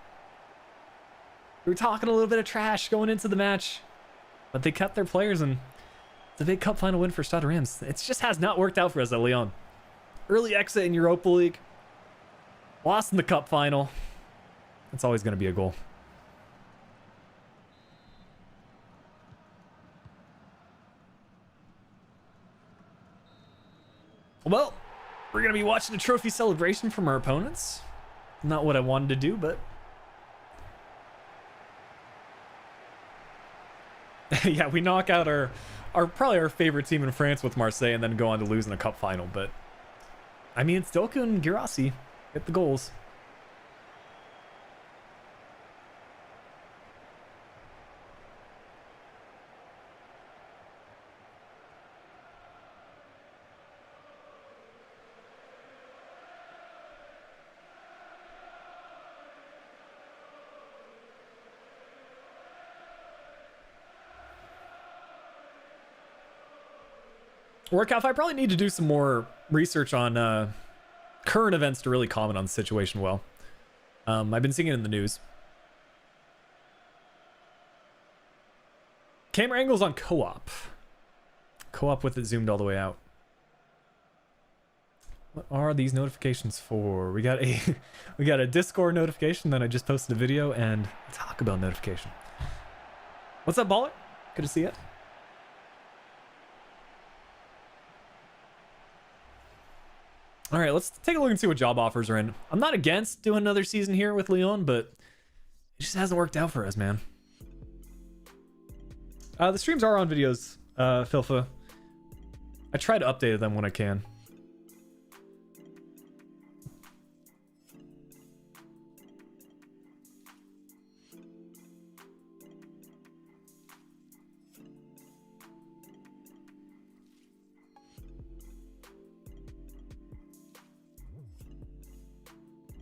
We were talking a little bit of trash going into the match, but they kept their players, and it's a big cup final win for Stade Reims. It just has not worked out for us at Lyon. Early exit in Europa League. Lost in the cup final. That's always going to be a goal. Well, we're going to be watching a trophy celebration from our opponents. Not what I wanted to do, but... yeah, we knock out our probably our favorite team in France with Marseille and then go on to lose in a cup final. But, I mean, Stilke and Girassi get the goals. Workout, I probably need to do some more research on current events to really comment on the situation well. I've been seeing it in the news. Camera angles on co-op. Co-op with it zoomed all the way out. What are these notifications for? We got a Discord notification, then I just posted a video, and a Taco Bell notification. What's up, Baller? Good to see you. All right, let's take a look and see what job offers are in. I'm not against doing another season here with Lyon, but it just hasn't worked out for us, man. The streams are on videos, Filfa. I try to update them when I can.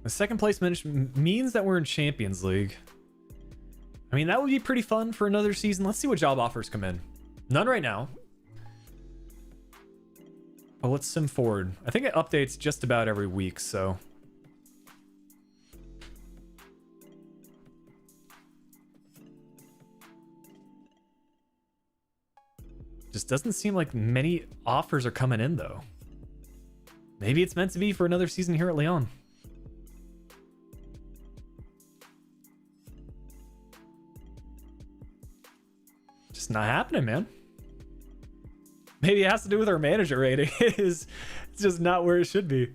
The second place means that we're in Champions League. I mean, that would be pretty fun for another season. Let's see what job offers come in. None right now. Oh, let's sim forward. I think it updates just about every week, so... Just doesn't seem like many offers are coming in, though. Maybe it's meant to be for another season here at Lyon. Just not happening, man. Maybe it has to do with our manager rating. It's just not where it should be.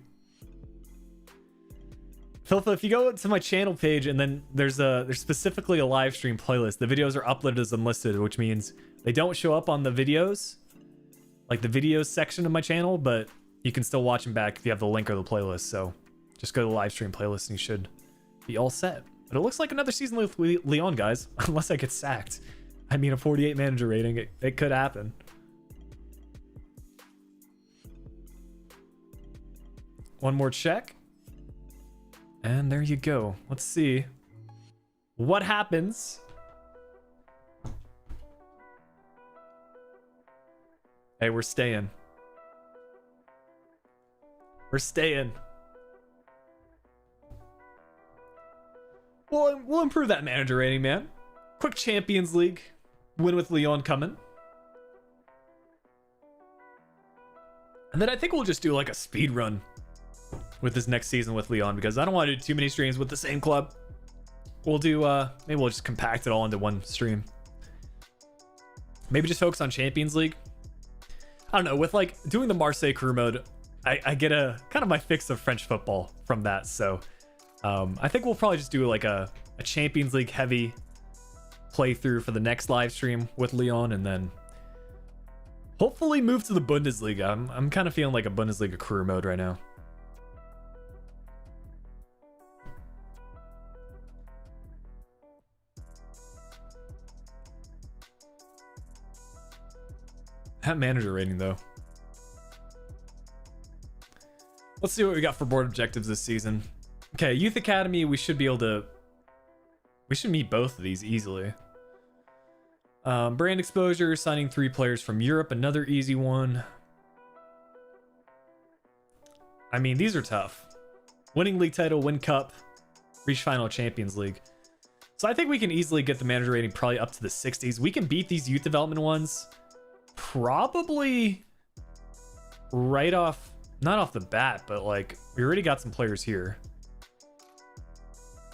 Filfa, if you go to my channel page and then there's specifically a live stream playlist, the videos are uploaded as unlisted, which means they don't show up on the videos, like the videos section of my channel, but you can still watch them back if you have the link or the playlist. So just go to the live stream playlist and you should be all set. But it looks like another season with Lyon, guys, unless I get sacked. I mean, a 48 manager rating, it could happen. One more check. And there you go. Let's see what happens. Hey, we're staying. We're staying. We'll improve that manager rating, man. Quick Champions League win with Lyon coming. And then I think we'll just do like a speed run with this next season with Lyon, because I don't want to do too many streams with the same club. We'll do, maybe we'll just compact it all into one stream. Maybe just focus on Champions League. I don't know, with like doing the Marseille Career Mode, I get a kind of my fix of French football from that. So I think we'll probably just do like a Champions League heavy playthrough for the next live stream with Lyon, and then hopefully move to the Bundesliga. I'm kind of feeling like a Bundesliga career mode right now. That manager rating though. Let's see what we got for board objectives this season. Okay, Youth Academy, we should be able to... We should meet both of these easily. Brand exposure, signing 3 players from Europe, another easy one. I mean, these are tough. Winning league title, win cup, reach final Champions League. So I think we can easily get the manager rating probably up to the 60s. We can beat these youth development ones probably right off, not off the bat, but like we already got some players here.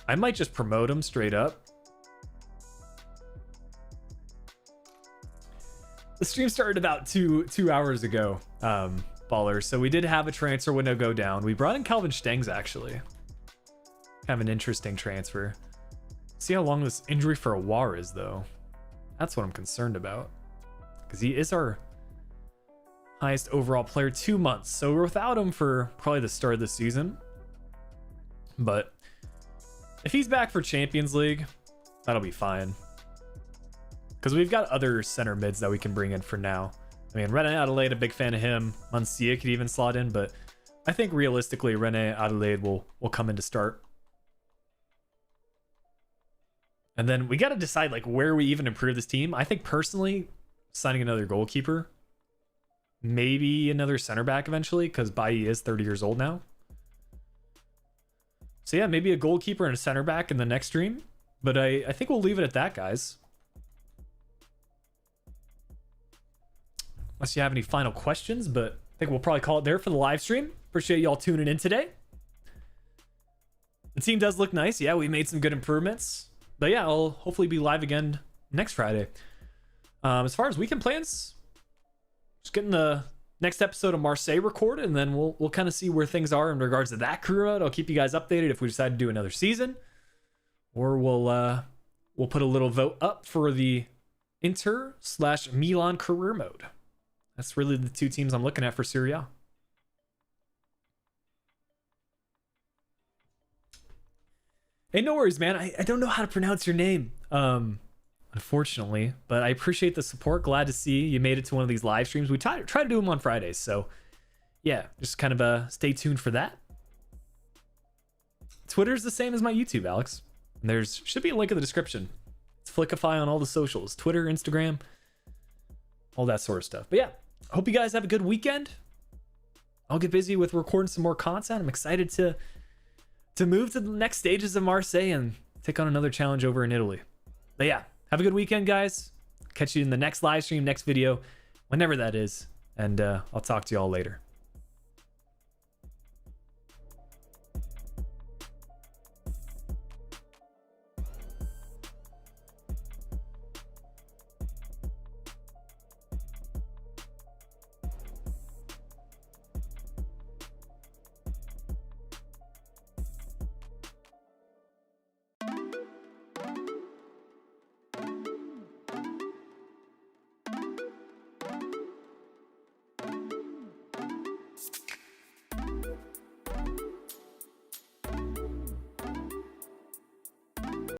I might just promote them straight up. The stream started about two hours ago, ballers. So we did have a transfer window go down. We brought in Calvin Stengs, actually. Kind of an interesting transfer. See how long this injury for Awar is, though. That's what I'm concerned about. Because he is our highest overall player, 2 months. So we're without him for probably the start of the season. But if he's back for Champions League, that'll be fine. Because we've got other center mids that we can bring in for now. I mean, Rene Adelaide, a big fan of him. Mancia could even slot in, but I think realistically, Rene Adelaide will come in to start. And then we got to decide like where we even improve this team. I think personally, signing another goalkeeper, maybe another center back eventually, because Bailly is 30 years old now. So yeah, maybe a goalkeeper and a center back in the next stream. But I think we'll leave it at that, guys. Unless you have any final questions, but I think we'll probably call it there for the live stream. Appreciate y'all tuning in today. The team does look nice. Yeah, we made some good improvements. But yeah, I'll hopefully be live again next Friday. As far as weekend plans, just getting the next episode of Marseille recorded, and then we'll kind of see where things are in regards to that career mode. I'll keep you guys updated if we decide to do another season, or we'll put a little vote up for the Inter/Milan career mode. That's really the 2 teams I'm looking at for Serie A. Hey, no worries, man. I don't know how to pronounce your name, unfortunately, but I appreciate the support. Glad to see you made it to one of these live streams. We try to do them on Fridays, so yeah, just kind of stay tuned for that. Twitter's the same as my YouTube, Alex. There's should be a link in the description. It's Flickiify on all the socials, Twitter, Instagram, all that sort of stuff. But yeah, I hope you guys have a good weekend. I'll get busy with recording some more content. I'm excited to move to the next stages of Marseille and take on another challenge over in Italy. But yeah, have a good weekend, guys. Catch you in the next live stream, next video, whenever that is. And I'll talk to you all later.